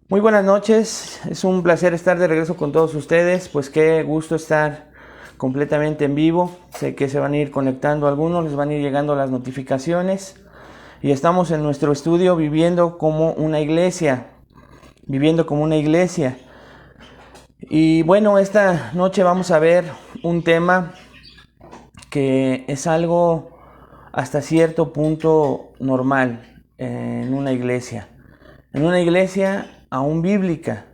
Muy buenas noches, es un placer estar de regreso con todos ustedes, pues qué gusto estar completamente en vivo. Sé que se van a ir conectando algunos, les van a ir llegando las notificaciones y estamos en nuestro estudio viviendo como una iglesia, viviendo como una iglesia. Y bueno, esta noche vamos a ver un tema que es algo hasta cierto punto normal en una iglesia. En una iglesia aún bíblica.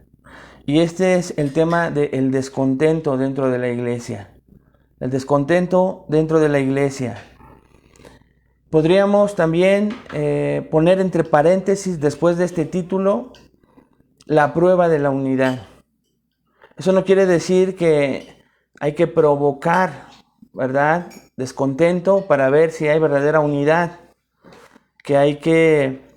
Y este es el tema del descontento dentro de la iglesia. El descontento dentro de la iglesia. Podríamos también poner entre paréntesis después de este título la prueba de la unidad. Eso no quiere decir que hay que provocar, ¿verdad?, descontento para ver si hay verdadera unidad. Que hay que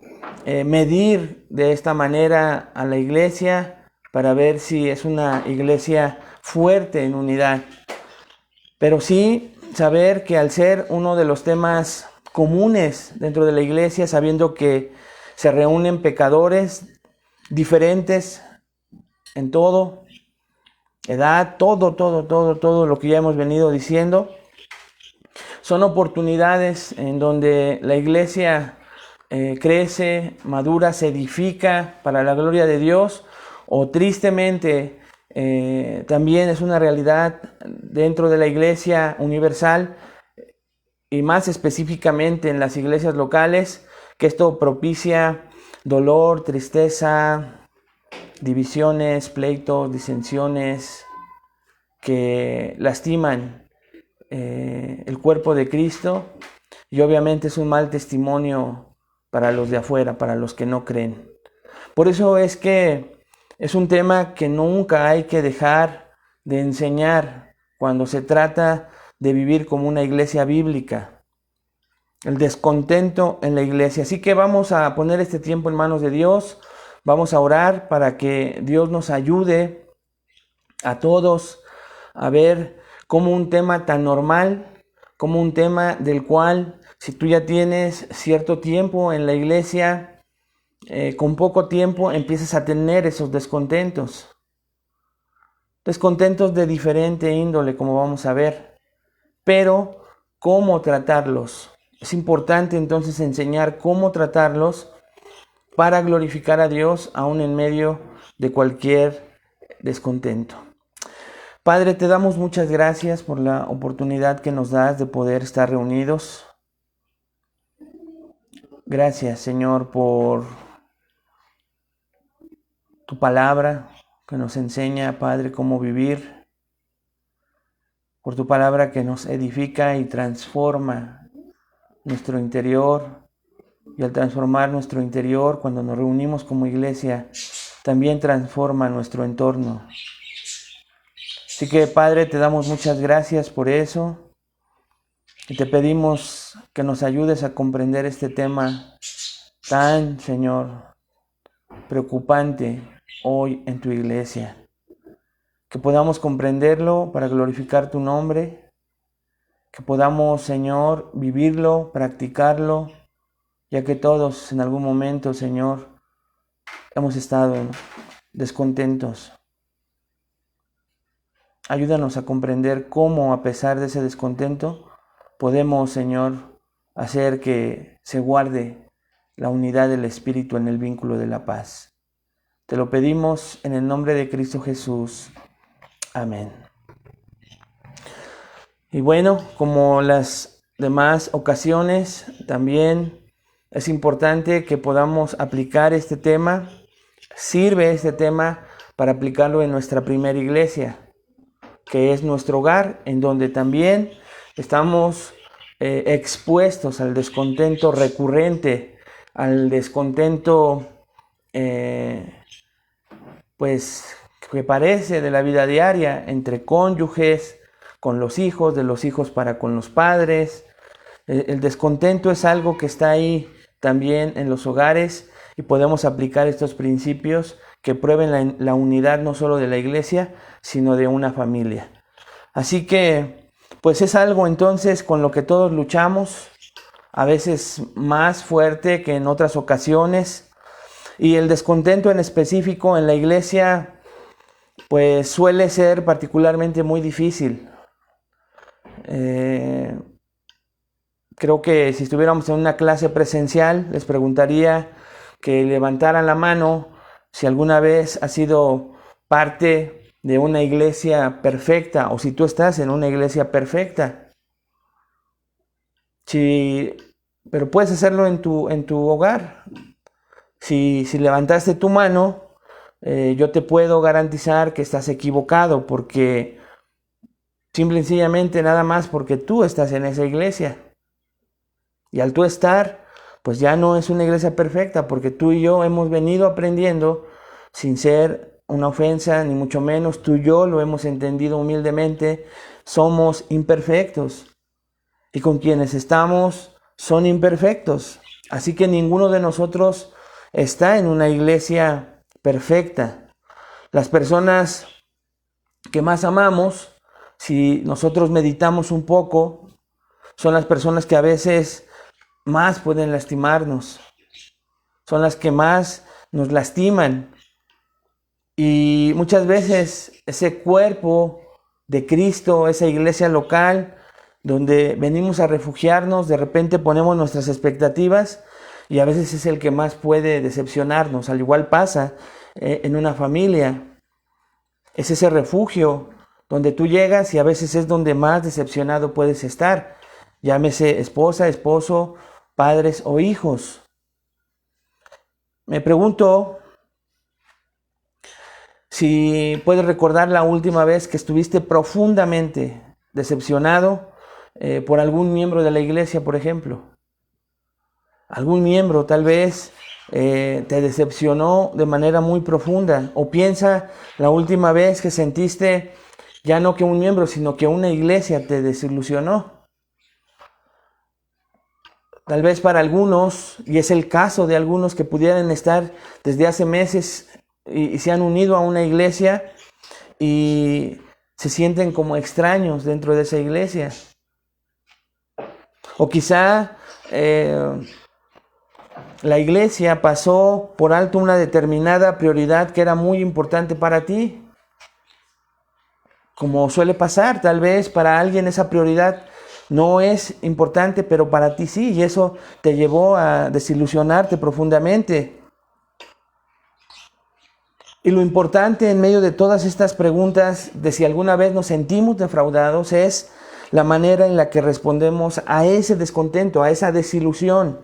medir de esta manera a la iglesia para ver si es una iglesia fuerte en unidad. Pero sí saber que al ser uno de los temas comunes dentro de la iglesia, sabiendo que se reúnen pecadores diferentes en todo, edad, todo lo que ya hemos venido diciendo, son oportunidades en donde la iglesia crece, madura, se edifica para la gloria de Dios, o tristemente también es una realidad dentro de la iglesia universal y más específicamente en las iglesias locales, que esto propicia dolor, tristeza, divisiones, pleitos, disensiones que lastiman el cuerpo de Cristo, y obviamente es un mal testimonio para los de afuera, para los que no creen. Por eso es que es un tema que nunca hay que dejar de enseñar cuando se trata de vivir como una iglesia bíblica. El descontento en la iglesia. Así que vamos a poner este tiempo en manos de Dios. Vamos a orar para que Dios nos ayude a todos a ver cómo un tema tan normal, como un tema del cual, si tú ya tienes cierto tiempo en la iglesia, con poco tiempo empiezas a tener esos descontentos. Descontentos de diferente índole, como vamos a ver. Pero, ¿cómo tratarlos? Es importante entonces enseñar cómo tratarlos para glorificar a Dios aún en medio de cualquier descontento. Padre, te damos muchas gracias por la oportunidad que nos das de poder estar reunidos. Gracias, Señor, por tu palabra que nos enseña, Padre, cómo vivir. Por tu palabra que nos edifica y transforma nuestro interior. Y al transformar nuestro interior, cuando nos reunimos como iglesia, también transforma nuestro entorno. Así que, Padre, te damos muchas gracias por eso. Y te pedimos que nos ayudes a comprender este tema tan, Señor, preocupante hoy en tu iglesia. Que podamos comprenderlo para glorificar tu nombre. Que podamos, Señor, vivirlo, practicarlo, ya que todos en algún momento, Señor, hemos estado descontentos. Ayúdanos a comprender cómo, a pesar de ese descontento, podemos, Señor, hacer que se guarde la unidad del Espíritu en el vínculo de la paz. Te lo pedimos en el nombre de Cristo Jesús. Amén. Y bueno, como las demás ocasiones, también es importante que podamos aplicar este tema. Sirve este tema para aplicarlo en nuestra primera iglesia, que es nuestro hogar, en donde también estamos expuestos al descontento recurrente, al descontento pues que parece de la vida diaria entre cónyuges, con los hijos, de los hijos para con los padres. El descontento es algo que está ahí también en los hogares, y podemos aplicar estos principios que prueben la unidad no solo de la iglesia, sino de una familia. Así que, pues es algo entonces con lo que todos luchamos, a veces más fuerte que en otras ocasiones, Y el descontento en específico en la iglesia, pues suele ser particularmente muy difícil. Creo que si estuviéramos en una clase presencial, les preguntaría que levantaran la mano si alguna vez has sido parte de una iglesia perfecta o si tú estás en una iglesia perfecta. Pero puedes hacerlo en tu hogar. Si levantaste tu mano, yo te puedo garantizar que estás equivocado, porque simple y sencillamente nada más porque tú estás en esa iglesia. Y al tú estar, pues ya no es una iglesia perfecta, porque tú y yo hemos venido aprendiendo, sin ser una ofensa, ni mucho menos, tú y yo lo hemos entendido humildemente, somos imperfectos. Y con quienes estamos son imperfectos. Así que ninguno de nosotros está en una iglesia perfecta. Las personas que más amamos, si nosotros meditamos un poco, son las personas que a veces más pueden lastimarnos. Son las que más nos lastiman. Y muchas veces ese cuerpo de Cristo, esa iglesia local, donde venimos a refugiarnos, de repente ponemos nuestras expectativas y a veces es el que más puede decepcionarnos. Al igual pasa en una familia. Es ese refugio donde tú llegas y a veces es donde más decepcionado puedes estar. Llámese esposa, esposo, padres o hijos. Me pregunto si puedes recordar la última vez que estuviste profundamente decepcionado por algún miembro de la iglesia, por ejemplo. Algún miembro tal vez te decepcionó de manera muy profunda. O piensa la última vez que sentiste ya no que un miembro, sino que una iglesia te desilusionó. Tal vez para algunos, y es el caso de algunos que pudieran estar desde hace meses y se han unido a una iglesia y se sienten como extraños dentro de esa iglesia. O quizá la iglesia pasó por alto una determinada prioridad que era muy importante para ti. Como suele pasar, tal vez para alguien esa prioridad no es importante, pero para ti sí, y eso te llevó a desilusionarte profundamente. Y lo importante en medio de todas estas preguntas de si alguna vez nos sentimos defraudados es la manera en la que respondemos a ese descontento, a esa desilusión.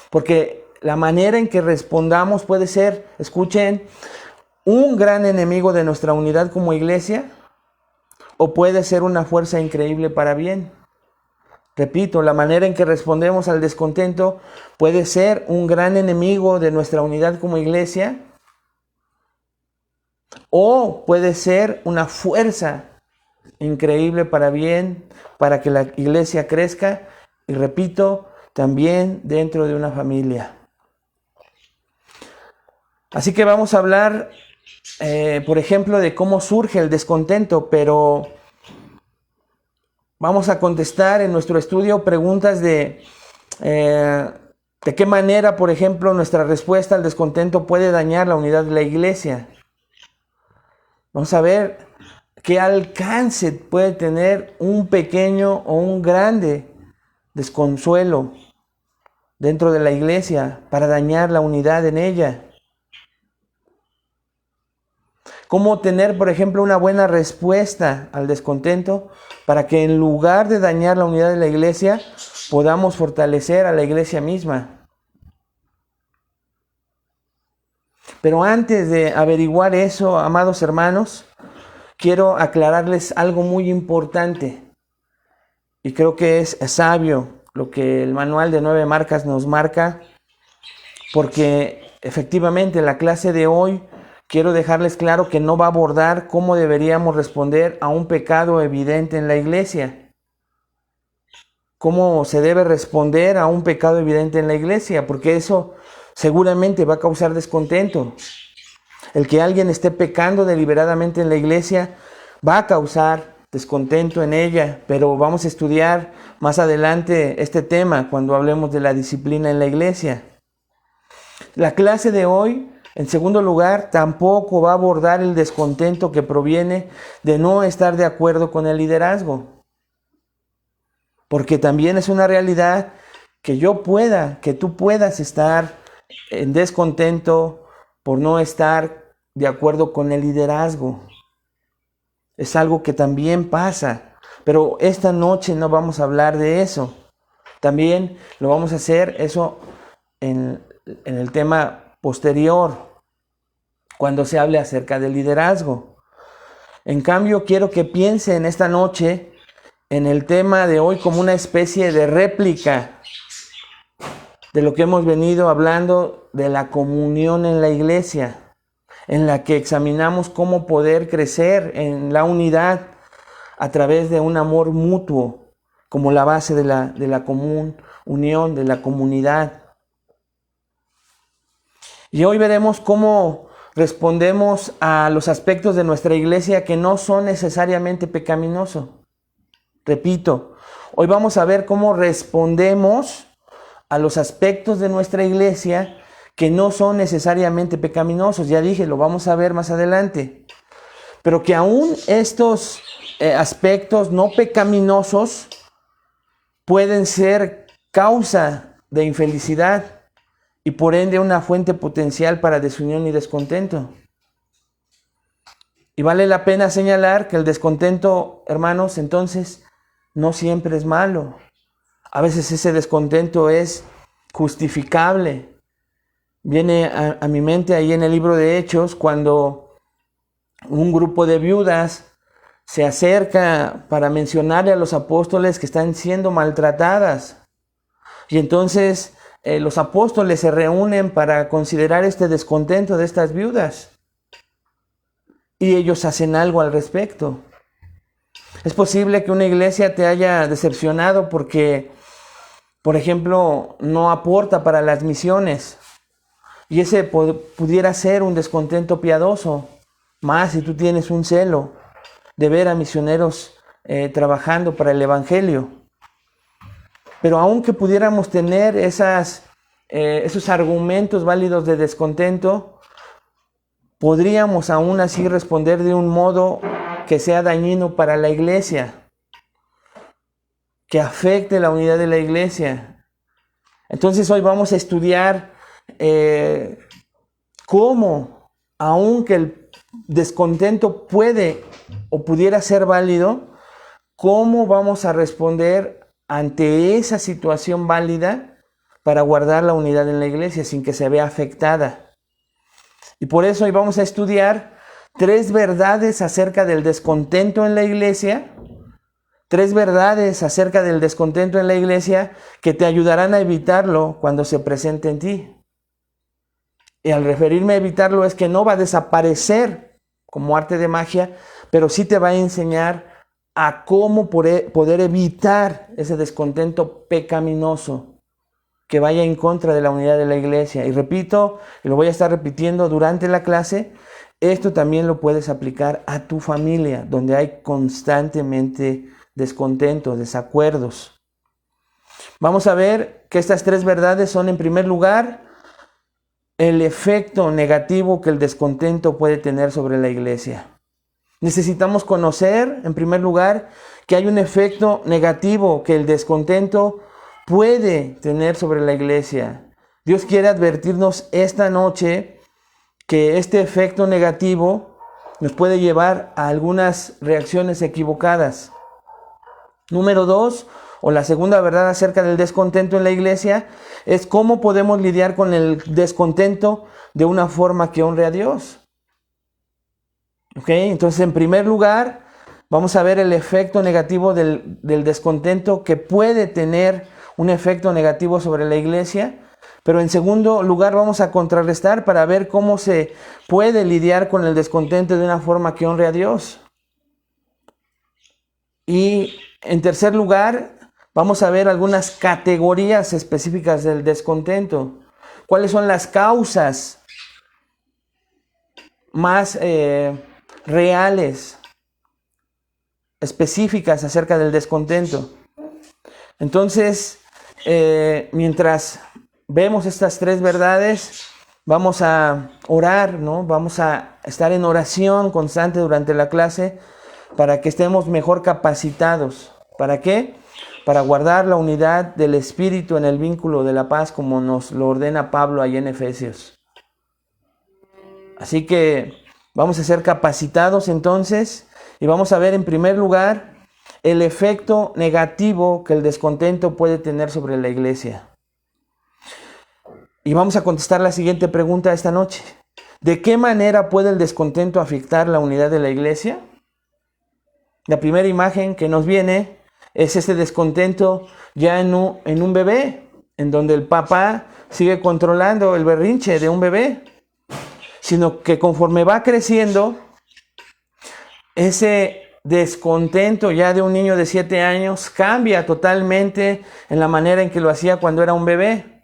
Porque la manera en que respondamos puede ser, escuchen, un gran enemigo de nuestra unidad como iglesia, o puede ser una fuerza increíble para bien. Repito, la manera en que respondemos al descontento puede ser un gran enemigo de nuestra unidad como iglesia, o puede ser una fuerza increíble para bien, para que la iglesia crezca, y repito, también dentro de una familia. Así que vamos a hablar, por ejemplo, de cómo surge el descontento, pero vamos a contestar en nuestro estudio preguntas de qué manera, por ejemplo, nuestra respuesta al descontento puede dañar la unidad de la iglesia. Vamos a ver qué alcance puede tener un pequeño o un grande desconsuelo dentro de la iglesia para dañar la unidad en ella. Cómo tener, por ejemplo, una buena respuesta al descontento para que en lugar de dañar la unidad de la iglesia, podamos fortalecer a la iglesia misma. Pero antes de averiguar eso, amados hermanos, quiero aclararles algo muy importante. Y creo que es sabio lo que el manual de 9 marcas nos marca, porque efectivamente la clase de hoy quiero dejarles claro que no va a abordar cómo deberíamos responder a un pecado evidente en la iglesia. Cómo se debe responder a un pecado evidente en la iglesia, porque eso seguramente va a causar descontento. El que alguien esté pecando deliberadamente en la iglesia va a causar descontento en ella, pero vamos a estudiar más adelante este tema cuando hablemos de la disciplina en la iglesia. La clase de hoy, en segundo lugar, tampoco va a abordar el descontento que proviene de no estar de acuerdo con el liderazgo. Porque también es una realidad que tú puedas estar en descontento por no estar de acuerdo con el liderazgo. Es algo que también pasa, pero esta noche no vamos a hablar de eso. También lo vamos a hacer eso en el tema posterior, cuando se hable acerca del liderazgo. En cambio, quiero que piensen esta noche en el tema de hoy como una especie de réplica de lo que hemos venido hablando de la comunión en la iglesia, en la que examinamos cómo poder crecer en la unidad a través de un amor mutuo, como la base de la común unión, de la comunidad. Y hoy veremos cómo respondemos a los aspectos de nuestra iglesia que no son necesariamente pecaminosos. Repito, hoy vamos a ver cómo respondemos a los aspectos de nuestra iglesia que no son necesariamente pecaminosos. Ya dije, lo vamos a ver más adelante. Pero que aún estos aspectos no pecaminosos pueden ser causa de infelicidad y por ende una fuente potencial para desunión y descontento. Y vale la pena señalar que el descontento, hermanos, entonces no siempre es malo. A veces ese descontento es justificable. Viene a mi mente ahí en el libro de Hechos cuando un grupo de viudas se acerca para mencionarle a los apóstoles que están siendo maltratadas. Y entonces los apóstoles se reúnen para considerar este descontento de estas viudas. Y ellos hacen algo al respecto. Es posible que una iglesia te haya decepcionado porque, por ejemplo, no aporta para las misiones. Y ese pudiera ser un descontento piadoso, más si tú tienes un celo de ver a misioneros trabajando para el evangelio. Pero aunque pudiéramos tener esos argumentos válidos de descontento, podríamos aún así responder de un modo que sea dañino para la iglesia, que afecte la unidad de la iglesia. Entonces hoy vamos a estudiar cómo, aunque el descontento puede o pudiera ser válido, cómo vamos a responder ante esa situación válida para guardar la unidad en la iglesia sin que se vea afectada. Y por eso hoy vamos a estudiar 3 verdades acerca del descontento en la iglesia, 3 verdades acerca del descontento en la iglesia que te ayudarán a evitarlo cuando se presente en ti. Y al referirme a evitarlo es que no va a desaparecer como arte de magia, pero sí te va a enseñar a cómo poder evitar ese descontento pecaminoso que vaya en contra de la unidad de la iglesia. Y repito, y lo voy a estar repitiendo durante la clase, esto también lo puedes aplicar a tu familia, donde hay constantemente descontentos, desacuerdos. Vamos a ver que estas 3 verdades son, en primer lugar, el efecto negativo que el descontento puede tener sobre la iglesia. Necesitamos conocer, en primer lugar, que hay un efecto negativo que el descontento puede tener sobre la iglesia. Dios quiere advertirnos esta noche que este efecto negativo nos puede llevar a algunas reacciones equivocadas. Número 2, o la segunda verdad acerca del descontento en la iglesia, es cómo podemos lidiar con el descontento de una forma que honre a Dios. Entonces, en primer lugar, vamos a ver el efecto negativo del descontento que puede tener un efecto negativo sobre la iglesia. Pero en segundo lugar, vamos a contrarrestar para ver cómo se puede lidiar con el descontento de una forma que honre a Dios. Y en tercer lugar, vamos a ver algunas categorías específicas del descontento. ¿Cuáles son las causas más reales, específicas acerca del descontento? Entonces, mientras vemos estas tres verdades, vamos a orar, ¿no? Vamos a estar en oración constante durante la clase para que estemos mejor capacitados. ¿Para qué? Para guardar la unidad del Espíritu en el vínculo de la paz, como nos lo ordena Pablo ahí en Efesios. Así que vamos a ser capacitados entonces y vamos a ver en primer lugar el efecto negativo que el descontento puede tener sobre la iglesia. Y vamos a contestar la siguiente pregunta esta noche. ¿De qué manera puede el descontento afectar la unidad de la iglesia? La primera imagen que nos viene es este descontento ya en un bebé, en donde el papá sigue controlando el berrinche de un bebé, sino que conforme va creciendo, ese descontento ya de un niño de 7 años cambia totalmente en la manera en que lo hacía cuando era un bebé.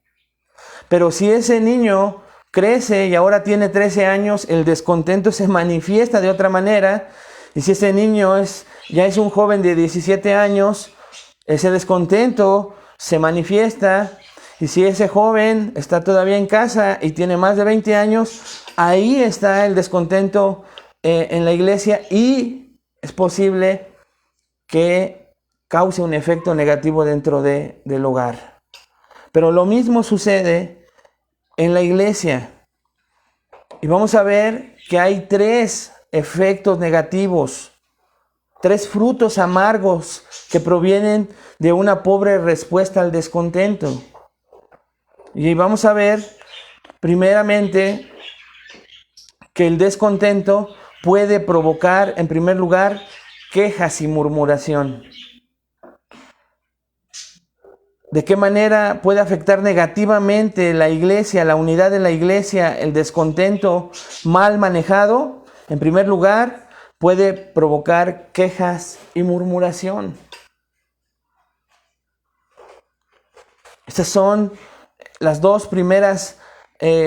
Pero si ese niño crece y ahora tiene 13 años, el descontento se manifiesta de otra manera. Y si ese niño ya es un joven de 17 años, ese descontento se manifiesta. Y si ese joven está todavía en casa y tiene más de 20 años, ahí está el descontento en la iglesia y es posible que cause un efecto negativo dentro del hogar. Pero lo mismo sucede en la iglesia. Y vamos a ver que hay 3 efectos negativos, 3 frutos amargos que provienen de una pobre respuesta al descontento. Y vamos a ver, primeramente, que el descontento puede provocar, en primer lugar, quejas y murmuración. ¿De qué manera puede afectar negativamente la iglesia, la unidad de la iglesia, el descontento mal manejado? En primer lugar, puede provocar quejas y murmuración. Estas son las 2 primeras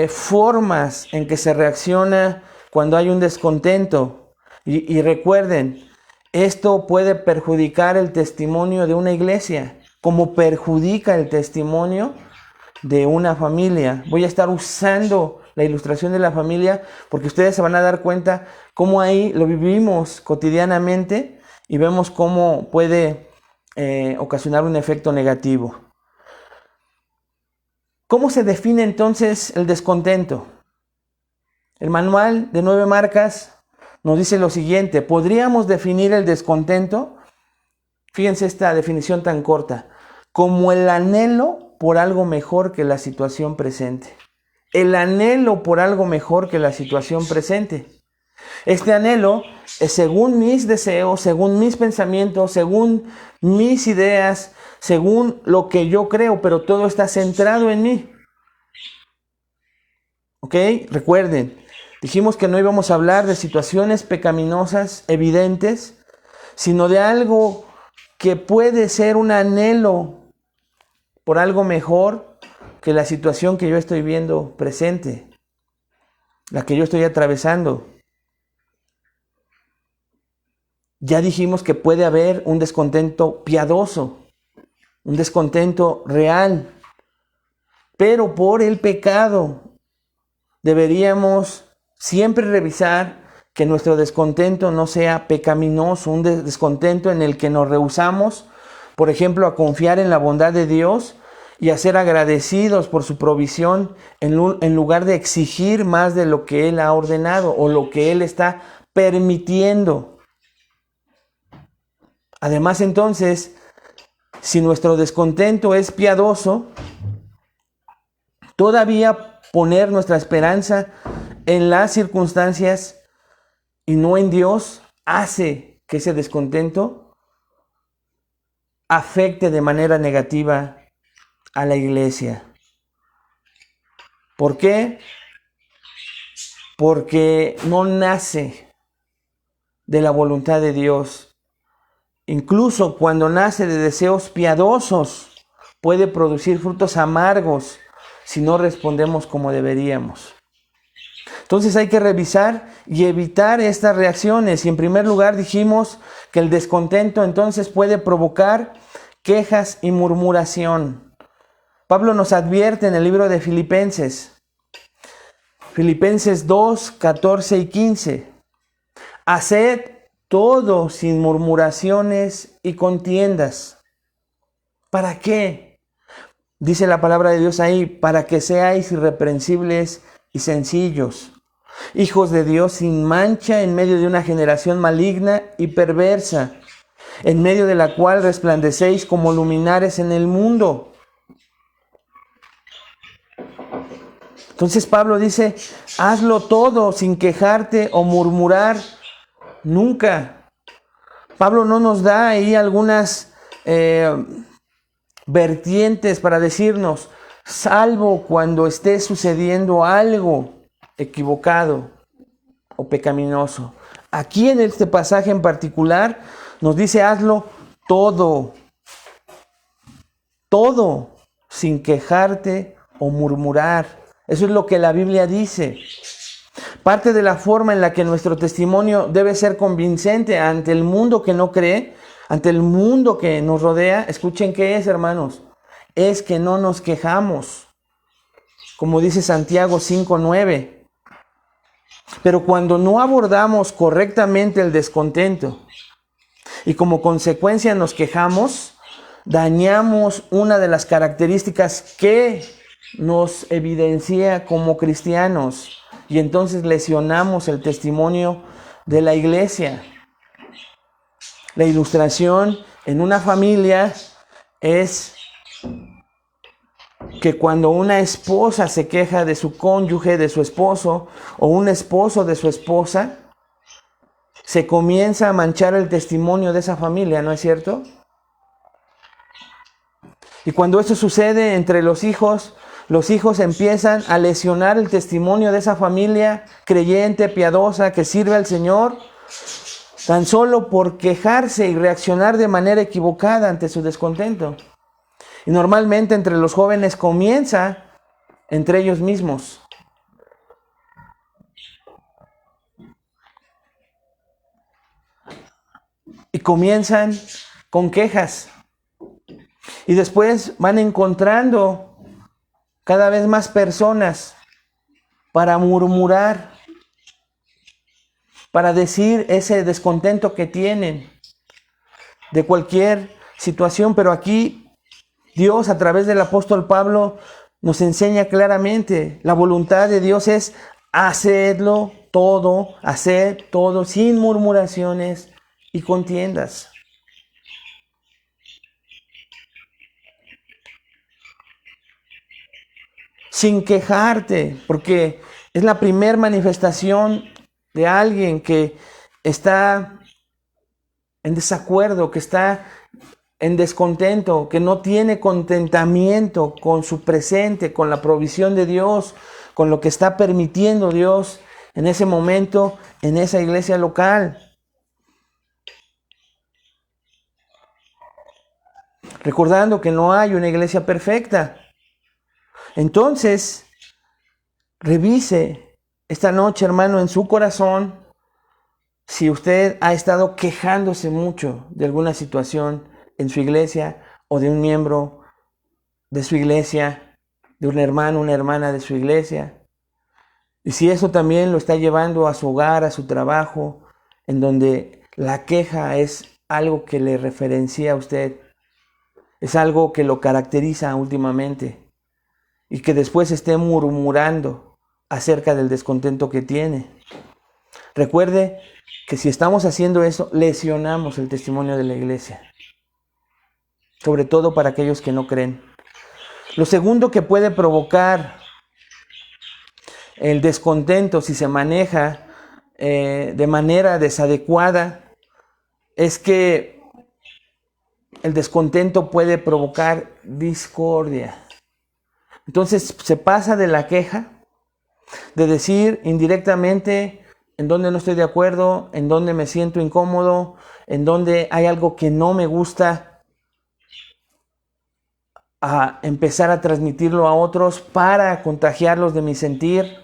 formas en que se reacciona cuando hay un descontento. Y recuerden, esto puede perjudicar el testimonio de una iglesia, como perjudica el testimonio de una familia. Voy a estar usando la ilustración de la familia porque ustedes se van a dar cuenta cómo ahí lo vivimos cotidianamente y vemos cómo puede ocasionar un efecto negativo. ¿Cómo se define entonces el descontento? El manual de 9 marcas nos dice lo siguiente: podríamos definir el descontento, fíjense esta definición tan corta, como el anhelo por algo mejor que la situación presente. El anhelo por algo mejor que la situación presente. Este anhelo es según mis deseos, según mis pensamientos, según mis ideas, según lo que yo creo, pero todo está centrado en mí. ¿Ok? Recuerden, dijimos que no íbamos a hablar de situaciones pecaminosas evidentes, sino de algo que puede ser un anhelo por algo mejor que la situación que yo estoy viendo presente, la que yo estoy atravesando. Ya dijimos que puede haber un descontento piadoso, un descontento real, pero por el pecado deberíamos siempre revisar que nuestro descontento no sea pecaminoso, un descontento en el que nos rehusamos, por ejemplo, a confiar en la bondad de Dios y a ser agradecidos por su provisión en lugar de exigir más de lo que Él ha ordenado o lo que Él está permitiendo. Además, entonces, si nuestro descontento es piadoso, todavía poner nuestra esperanza en las circunstancias y no en Dios hace que ese descontento afecte de manera negativa a la iglesia. ¿Por qué? Porque no nace de la voluntad de Dios. Incluso cuando nace de deseos piadosos, puede producir frutos amargos si no respondemos como deberíamos. Entonces hay que revisar y evitar estas reacciones. Y en primer lugar dijimos que el descontento entonces puede provocar quejas y murmuración. Pablo nos advierte en el libro de Filipenses. Filipenses 2, 14 y 15. Haced todo sin murmuraciones y contiendas. ¿Para qué? Dice la palabra de Dios ahí, para que seáis irreprensibles y sencillos, hijos de Dios sin mancha en medio de una generación maligna y perversa, en medio de la cual resplandecéis como luminares en el mundo. Entonces Pablo dice, hazlo todo sin quejarte o murmurar nunca. Pablo no nos da ahí algunas vertientes para decirnos, salvo cuando esté sucediendo algo equivocado o pecaminoso. Aquí en este pasaje en particular nos dice, hazlo todo, todo, sin quejarte o murmurar. Eso es lo que la Biblia dice. Parte de la forma en la que nuestro testimonio debe ser convincente ante el mundo que no cree, ante el mundo que nos rodea. Escuchen qué es, hermanos. Es que no nos quejamos. Como dice Santiago 5:9. Pero cuando no abordamos correctamente el descontento y como consecuencia nos quejamos, dañamos una de las características que nos evidencia como cristianos y entonces lesionamos el testimonio de la iglesia. La ilustración en una familia es que cuando una esposa se queja de su cónyuge, de su esposo, o un esposo de su esposa, se comienza a manchar el testimonio de esa familia, ¿no es cierto? Y cuando esto sucede entre los hijos empiezan a lesionar el testimonio de esa familia creyente, piadosa, que sirve al Señor, tan solo por quejarse y reaccionar de manera equivocada ante su descontento. Y normalmente entre los jóvenes comienza entre ellos mismos. Y comienzan con quejas. Y después van encontrando cada vez más personas para murmurar, para decir ese descontento que tienen de cualquier situación. Pero aquí Dios, a través del apóstol Pablo, nos enseña claramente, la voluntad de Dios es haced todo sin murmuraciones y contiendas. Sin quejarte, porque es la primera manifestación de alguien que está en desacuerdo, que está en descontento, que no tiene contentamiento con su presente, con la provisión de Dios, con lo que está permitiendo Dios en ese momento, en esa iglesia local. Recordando que no hay una iglesia perfecta. Entonces, revise esta noche, hermano, en su corazón, si usted ha estado quejándose mucho de alguna situación en su iglesia o de un miembro de su iglesia, de un hermano, una hermana de su iglesia. Y si eso también lo está llevando a su hogar, a su trabajo, en donde la queja es algo que le referencia a usted, es algo que lo caracteriza últimamente, y que después esté murmurando acerca del descontento que tiene. Recuerde que si estamos haciendo eso, lesionamos el testimonio de la iglesia, sobre todo para aquellos que no creen. Lo segundo que puede provocar el descontento si se maneja de manera desadecuada es que el descontento puede provocar discordia. Entonces se pasa de la queja, de decir indirectamente en dónde no estoy de acuerdo, en dónde me siento incómodo, en dónde hay algo que no me gusta, a empezar a transmitirlo a otros para contagiarlos de mi sentir,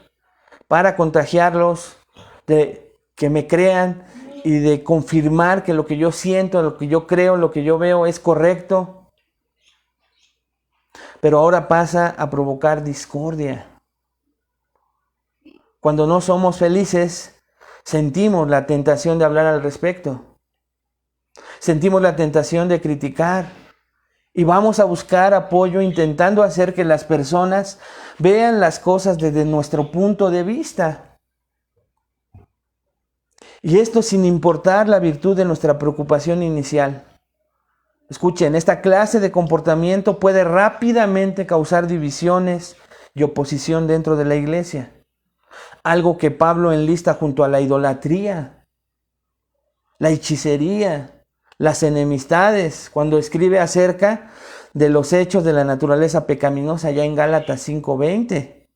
para contagiarlos de que me crean y de confirmar que lo que yo siento, lo que yo creo, lo que yo veo es correcto. pero ahora pasa a provocar discordia. Cuando no somos felices, sentimos la tentación de hablar al respecto. Sentimos la tentación de criticar. Y vamos a buscar apoyo intentando hacer que las personas vean las cosas desde nuestro punto de vista. Y esto sin importar la virtud de nuestra preocupación inicial. Escuchen, esta clase de comportamiento puede rápidamente causar divisiones y oposición dentro de la iglesia. Algo que Pablo enlista junto a la idolatría, la hechicería, las enemistades, cuando escribe acerca de los hechos de la naturaleza pecaminosa ya en Gálatas 5:20.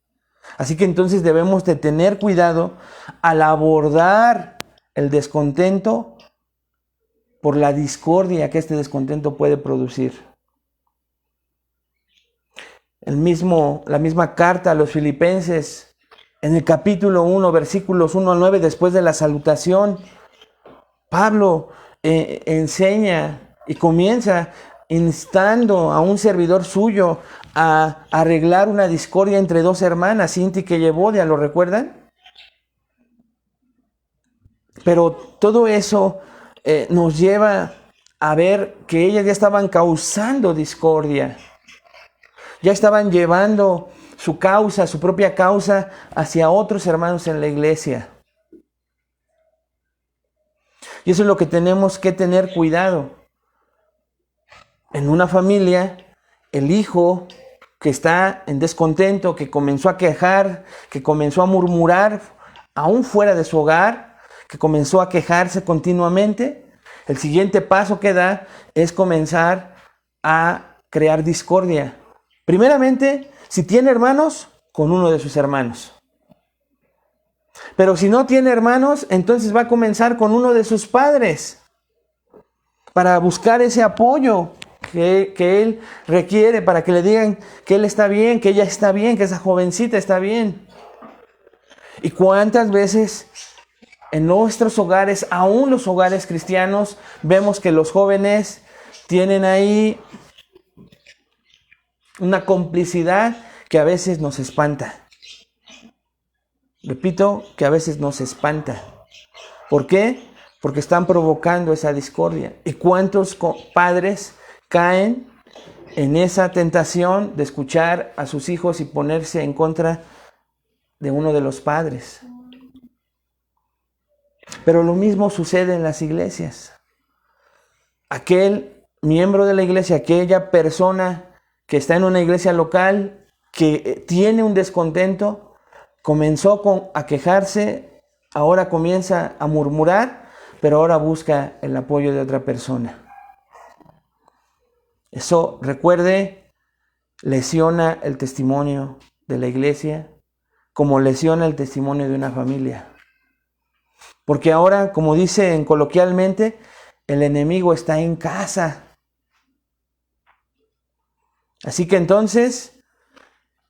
Así que entonces debemos de tener cuidado al abordar el descontento por la discordia que este descontento puede producir. La misma carta a los Filipenses, en el capítulo 1, versículos 1 al 9, después de la salutación, Pablo enseña y comienza instando a un servidor suyo a arreglar una discordia entre dos hermanas, Sintique y Evodia, ¿lo recuerdan? Pero todo eso nos lleva a ver que ellas ya estaban causando discordia, ya estaban llevando su causa, su propia causa, hacia otros hermanos en la iglesia. Y eso es lo que tenemos que tener cuidado. En una familia, el hijo que está en descontento, que comenzó a quejar, que comenzó a murmurar, aún fuera de su hogar, que comenzó a quejarse continuamente, el siguiente paso que da es comenzar a crear discordia. Primeramente, si tiene hermanos, con uno de sus hermanos. Pero si no tiene hermanos, entonces va a comenzar con uno de sus padres para buscar ese apoyo que él requiere, para que le digan que él está bien, que ella está bien, que esa jovencita está bien. ¿Y cuántas veces en nuestros hogares, aún los hogares cristianos, vemos que los jóvenes tienen ahí una complicidad que a veces nos espanta? Repito, que a veces nos espanta. ¿Por qué? Porque están provocando esa discordia. ¿Y cuántos padres caen en esa tentación de escuchar a sus hijos y ponerse en contra de uno de los padres? Pero lo mismo sucede en las iglesias. Aquel miembro de la iglesia, aquella persona que está en una iglesia local, que tiene un descontento, comenzó a quejarse, ahora comienza a murmurar, pero ahora busca el apoyo de otra persona. Eso, recuerde, lesiona el testimonio de la iglesia, como lesiona el testimonio de una familia. Porque ahora, como dicen coloquialmente, el enemigo está en casa. Así que entonces,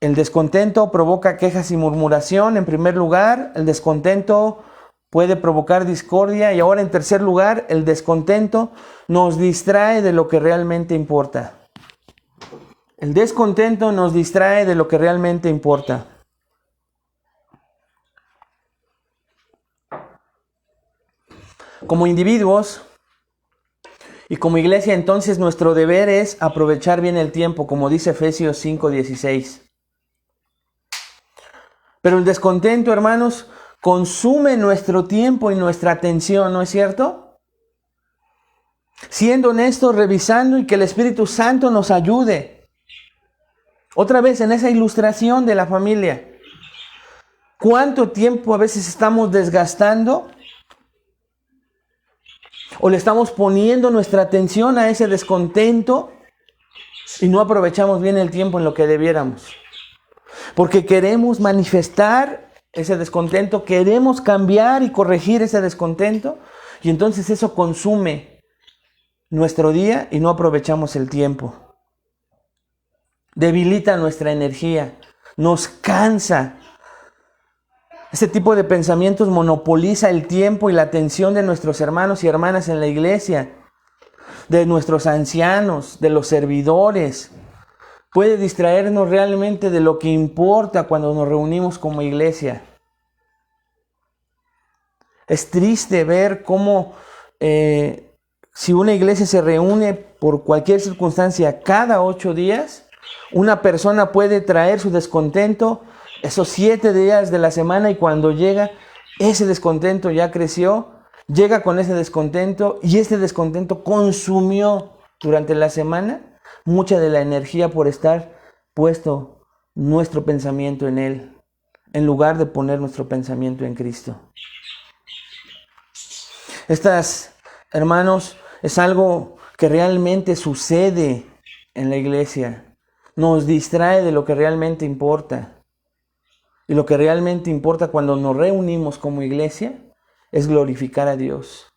el descontento provoca quejas y murmuración. En primer lugar, el descontento puede provocar discordia. Y ahora, en tercer lugar, el descontento nos distrae de lo que realmente importa. El descontento nos distrae de lo que realmente importa. Como individuos y como iglesia, entonces, nuestro deber es aprovechar bien el tiempo, como dice Efesios 5:16. Pero el descontento, hermanos, consume nuestro tiempo y nuestra atención, ¿no es cierto? Siendo honestos, revisando y que el Espíritu Santo nos ayude. Otra vez en esa ilustración de la familia. ¿Cuánto tiempo a veces estamos desgastando? ¿O le estamos poniendo nuestra atención a ese descontento y no aprovechamos bien el tiempo en lo que debiéramos? Porque queremos manifestar ese descontento, queremos cambiar y corregir ese descontento, y entonces eso consume nuestro día y no aprovechamos el tiempo. Debilita nuestra energía, nos cansa. Este tipo de pensamientos monopoliza el tiempo y la atención de nuestros hermanos y hermanas en la iglesia, de nuestros ancianos, de los servidores, puede distraernos realmente de lo que importa cuando nos reunimos como iglesia. Es triste ver cómo si una iglesia se reúne por cualquier circunstancia cada 8 días, una persona puede traer su descontento esos 7 días de la semana, y cuando llega, ese descontento ya creció, llega con ese descontento, y ese descontento consumió durante la semana mucha de la energía por estar puesto nuestro pensamiento en Él, en lugar de poner nuestro pensamiento en Cristo. Estas, hermanos, es algo que realmente sucede en la iglesia. Nos distrae de lo que realmente importa. Y lo que realmente importa cuando nos reunimos como iglesia es glorificar a Dios.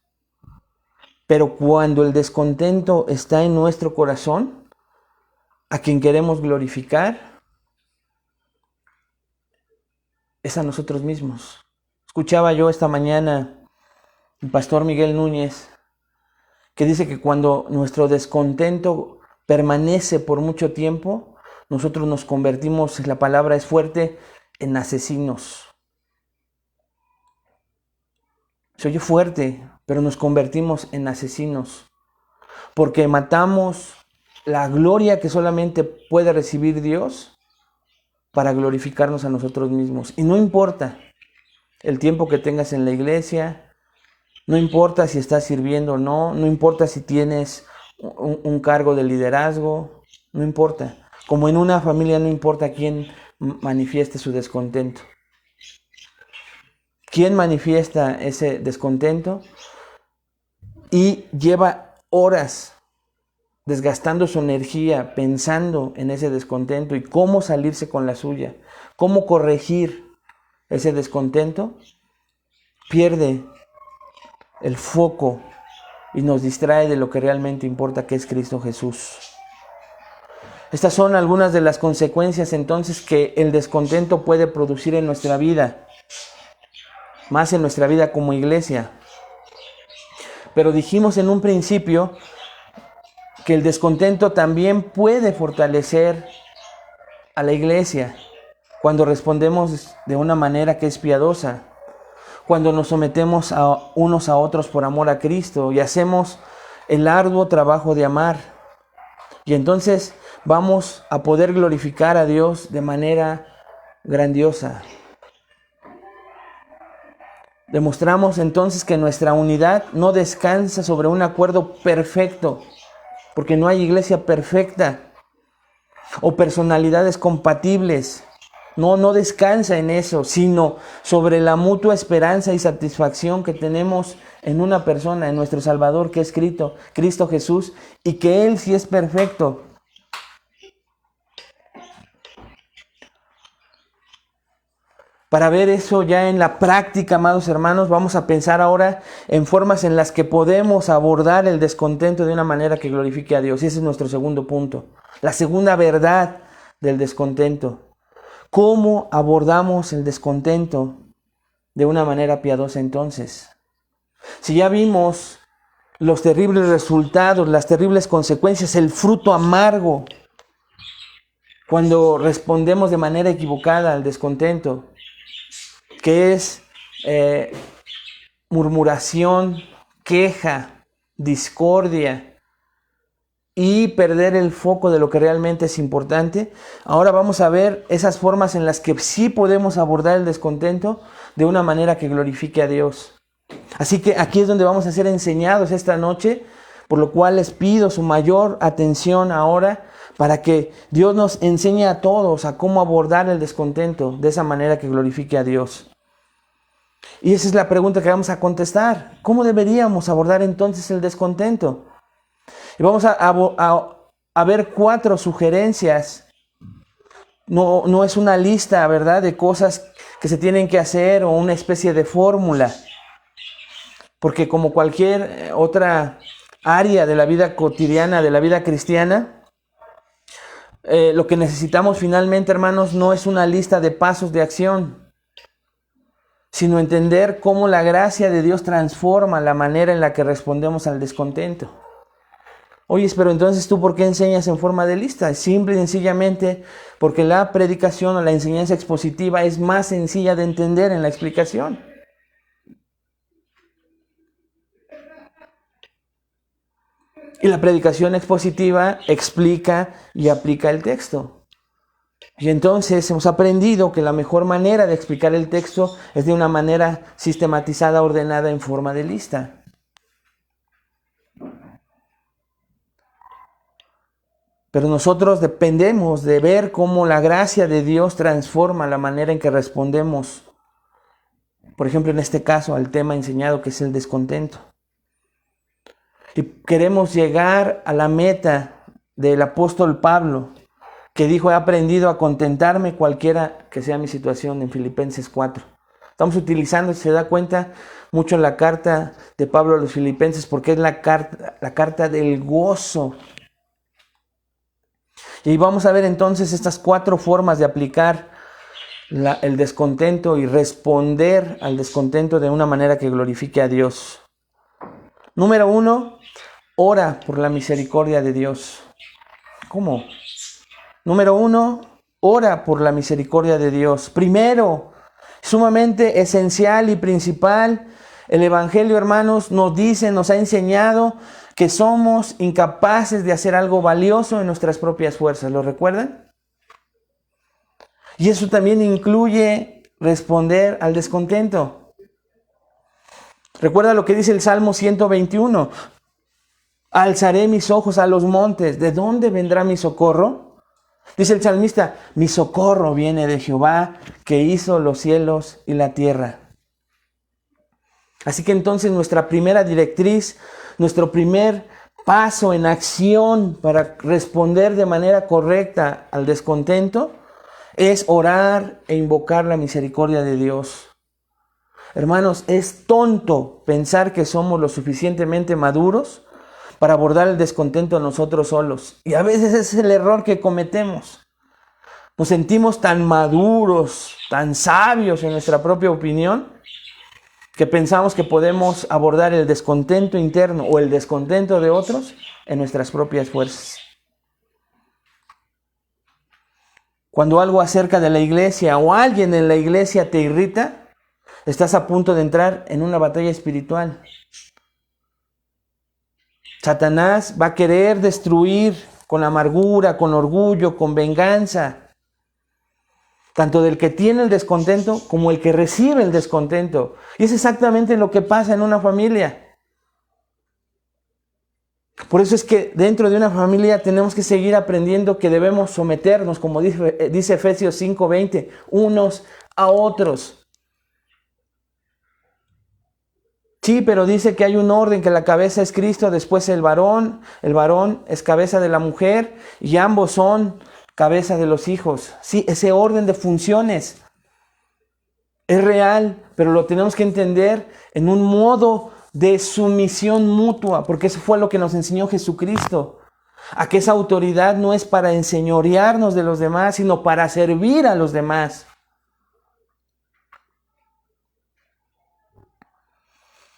Pero cuando el descontento está en nuestro corazón, a quien queremos glorificar es a nosotros mismos. Escuchaba yo esta mañana el pastor Miguel Núñez, que dice que cuando nuestro descontento permanece por mucho tiempo, nosotros nos convertimos, la palabra es fuerte, en asesinos. Se oye fuerte, pero nos convertimos en asesinos, porque matamos la gloria que solamente puede recibir Dios para glorificarnos a nosotros mismos. Y no importa el tiempo que tengas en la iglesia, no importa si estás sirviendo o no, no importa si tienes un cargo de liderazgo, no importa. Como en una familia no importa quién manifieste su descontento. ¿Quién manifiesta ese descontento y lleva horas desgastando su energía pensando en ese descontento y cómo salirse con la suya, cómo corregir ese descontento? Pierde el foco y nos distrae de lo que realmente importa, que es Cristo Jesús. Estas son algunas de las consecuencias entonces que el descontento puede producir en nuestra vida, más en nuestra vida como iglesia. Pero dijimos en un principio que el descontento también puede fortalecer a la iglesia cuando respondemos de una manera que es piadosa, cuando nos sometemos a unos a otros por amor a Cristo y hacemos el arduo trabajo de amar. Y entonces vamos a poder glorificar a Dios de manera grandiosa. Demostramos entonces que nuestra unidad no descansa sobre un acuerdo perfecto, porque no hay iglesia perfecta o personalidades compatibles. No descansa en eso, sino sobre la mutua esperanza y satisfacción que tenemos en una persona, en nuestro Salvador, que es Cristo Jesús, y que Él sí es perfecto. Para ver eso ya en la práctica, amados hermanos, vamos a pensar ahora en formas en las que podemos abordar el descontento de una manera que glorifique a Dios. Y ese es nuestro segundo punto. La segunda verdad del descontento. ¿Cómo abordamos el descontento de una manera piadosa entonces? Si ya vimos los terribles resultados, las terribles consecuencias, el fruto amargo, cuando respondemos de manera equivocada al descontento, que es murmuración, queja, discordia y perder el foco de lo que realmente es importante. Ahora vamos a ver esas formas en las que sí podemos abordar el descontento de una manera que glorifique a Dios. Así que aquí es donde vamos a ser enseñados esta noche, por lo cual les pido su mayor atención ahora para que Dios nos enseñe a todos a cómo abordar el descontento de esa manera que glorifique a Dios. Y esa es la pregunta que vamos a contestar. ¿Cómo deberíamos abordar entonces el descontento? Y vamos a ver 4 sugerencias. No es una lista, ¿verdad?, de cosas que se tienen que hacer o una especie de fórmula. Porque como cualquier otra área de la vida cotidiana, de la vida cristiana, lo que necesitamos finalmente, hermanos, no es una lista de pasos de acción, sino entender cómo la gracia de Dios transforma la manera en la que respondemos al descontento. Oye, pero entonces ¿tú por qué enseñas en forma de lista? Simple y sencillamente porque la predicación o la enseñanza expositiva es más sencilla de entender en la explicación. Y la predicación expositiva explica y aplica el texto. Y entonces hemos aprendido que la mejor manera de explicar el texto es de una manera sistematizada, ordenada en forma de lista. Pero nosotros dependemos de ver cómo la gracia de Dios transforma la manera en que respondemos. Por ejemplo, en este caso, al tema enseñado que es el descontento. Y queremos llegar a la meta del apóstol Pablo, que dijo: he aprendido a contentarme cualquiera que sea mi situación, en Filipenses 4. Estamos utilizando, si se da cuenta, mucho la carta de Pablo a los Filipenses, porque es la carta del gozo. Y vamos a ver entonces estas 4 formas de aplicar el descontento y responder al descontento de una manera que glorifique a Dios. Número 1, ora por la misericordia de Dios. ¿Cómo? Número 1, ora por la misericordia de Dios. Primero, sumamente esencial y principal, el Evangelio, hermanos, nos dice, nos ha enseñado que somos incapaces de hacer algo valioso en nuestras propias fuerzas. ¿Lo recuerdan? Y eso también incluye responder al descontento. Recuerda lo que dice el Salmo 121. Alzaré mis ojos a los montes. ¿De dónde vendrá mi socorro? Dice el salmista: mi socorro viene de Jehová, que hizo los cielos y la tierra. Así que entonces nuestra primera directriz, nuestro primer paso en acción para responder de manera correcta al descontento es orar e invocar la misericordia de Dios. Hermanos, es tonto pensar que somos lo suficientemente maduros para abordar el descontento nosotros solos. Y a veces ese es el error que cometemos. Nos sentimos tan maduros, tan sabios en nuestra propia opinión, que pensamos que podemos abordar el descontento interno o el descontento de otros en nuestras propias fuerzas. Cuando algo acerca de la iglesia o alguien en la iglesia te irrita, estás a punto de entrar en una batalla espiritual. Satanás va a querer destruir con amargura, con orgullo, con venganza, tanto del que tiene el descontento como el que recibe el descontento. Y es exactamente lo que pasa en una familia. Por eso es que dentro de una familia tenemos que seguir aprendiendo que debemos someternos, como dice Efesios 5:20, unos a otros. Sí, pero dice que hay un orden, que la cabeza es Cristo, después el varón es cabeza de la mujer y ambos son cabeza de los hijos. Sí, ese orden de funciones es real, pero lo tenemos que entender en un modo de sumisión mutua, porque eso fue lo que nos enseñó Jesucristo, a que esa autoridad no es para enseñorearnos de los demás, sino para servir a los demás.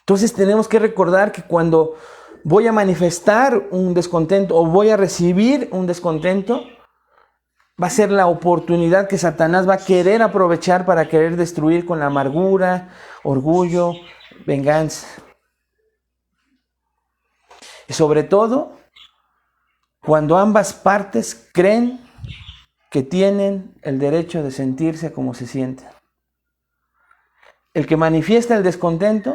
Entonces tenemos que recordar que cuando voy a manifestar un descontento o voy a recibir un descontento, va a ser la oportunidad que Satanás va a querer aprovechar para querer destruir con la amargura, orgullo, venganza. Y sobre todo, cuando ambas partes creen que tienen el derecho de sentirse como se sienten. El que manifiesta el descontento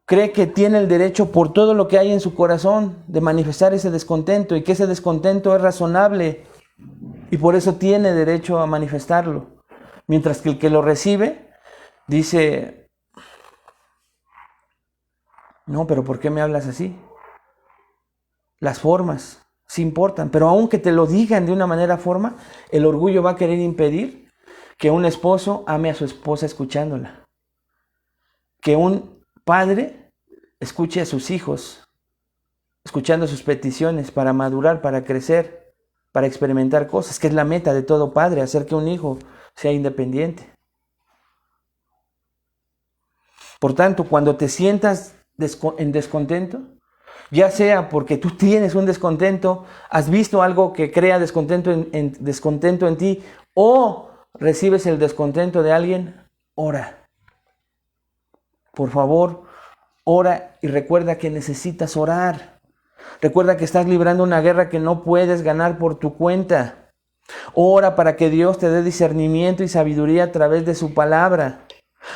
cree que tiene el derecho, por todo lo que hay en su corazón, de manifestar ese descontento y que ese descontento es razonable y por eso tiene derecho a manifestarlo. Mientras que el que lo recibe dice: no, pero ¿por qué me hablas así? Las formas sí importan, pero aunque te lo digan de una manera forma, el orgullo va a querer impedir que un esposo ame a su esposa escuchándola, que un padre escuche a sus hijos, escuchando sus peticiones para madurar, para crecer, para experimentar cosas, que es la meta de todo padre, hacer que un hijo sea independiente. Por tanto, cuando te sientas en descontento, Ya sea porque tú tienes un descontento, has visto algo que crea descontento descontento en ti, o recibes el descontento de alguien, ora. Por favor, ora y recuerda que necesitas orar. Recuerda que estás librando una guerra que no puedes ganar por tu cuenta. Ora para que Dios te dé discernimiento y sabiduría a través de su palabra.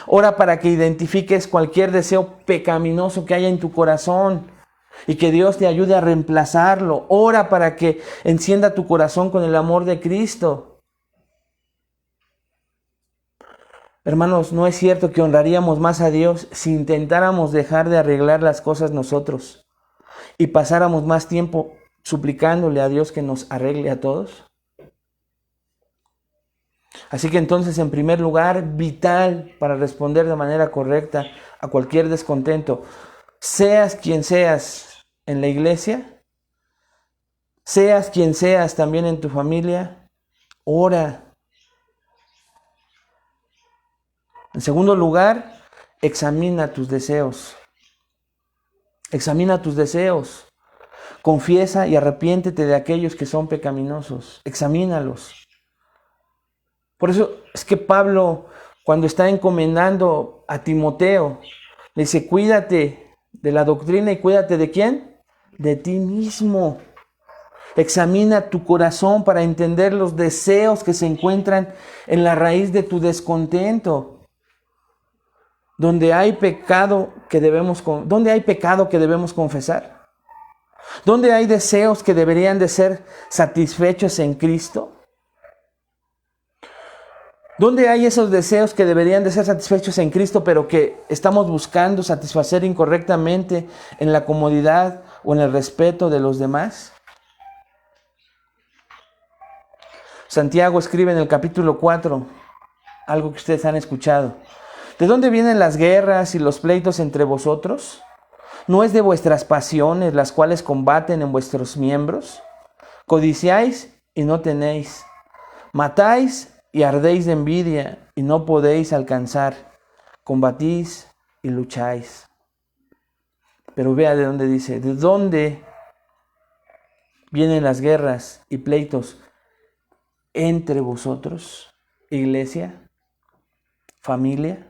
Ora para que identifiques cualquier deseo pecaminoso que haya en tu corazón y que Dios te ayude a reemplazarlo. Ora para que encienda tu corazón con el amor de Cristo. Hermanos, no es cierto que honraríamos más a Dios si intentáramos dejar de arreglar las cosas nosotros y pasáramos más tiempo suplicándole a Dios que nos arregle a todos. Así que entonces, en primer lugar, vital para responder de manera correcta a cualquier descontento, seas quien seas en la iglesia, seas quien seas también en tu familia, ora. En segundo lugar, examina tus deseos. Examina tus deseos. Confiesa y arrepiéntete de aquellos que son pecaminosos. Examínalos. Por eso es que Pablo, cuando está encomendando a Timoteo, le dice, cuídate de la doctrina y cuídate ¿de quién? De ti mismo. Examina tu corazón para entender los deseos que se encuentran en la raíz de tu descontento. ¿Dónde hay pecado que debemos confesar? ¿Dónde hay deseos que deberían de ser satisfechos en Cristo? ¿Dónde hay esos deseos que deberían de ser satisfechos en Cristo, pero que estamos buscando satisfacer incorrectamente en la comodidad o en el respeto de los demás? Santiago escribe en el capítulo 4, algo que ustedes han escuchado. ¿De dónde vienen las guerras y los pleitos entre vosotros? ¿No es de vuestras pasiones las cuales combaten en vuestros miembros? Codiciáis y no tenéis. Matáis y ardéis de envidia y no podéis alcanzar. Combatís y lucháis. Pero vea de dónde dice, ¿de dónde vienen las guerras y pleitos entre vosotros? Iglesia, familia.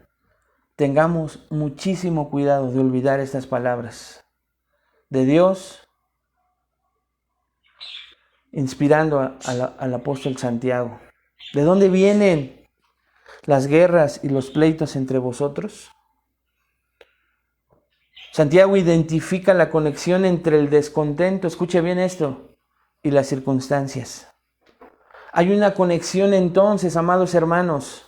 Tengamos muchísimo cuidado de olvidar estas palabras de Dios, inspirando al apóstol Santiago. ¿De dónde vienen las guerras y los pleitos entre vosotros? Santiago identifica la conexión entre el descontento, escuche bien esto, y las circunstancias. Hay una conexión entonces, amados hermanos,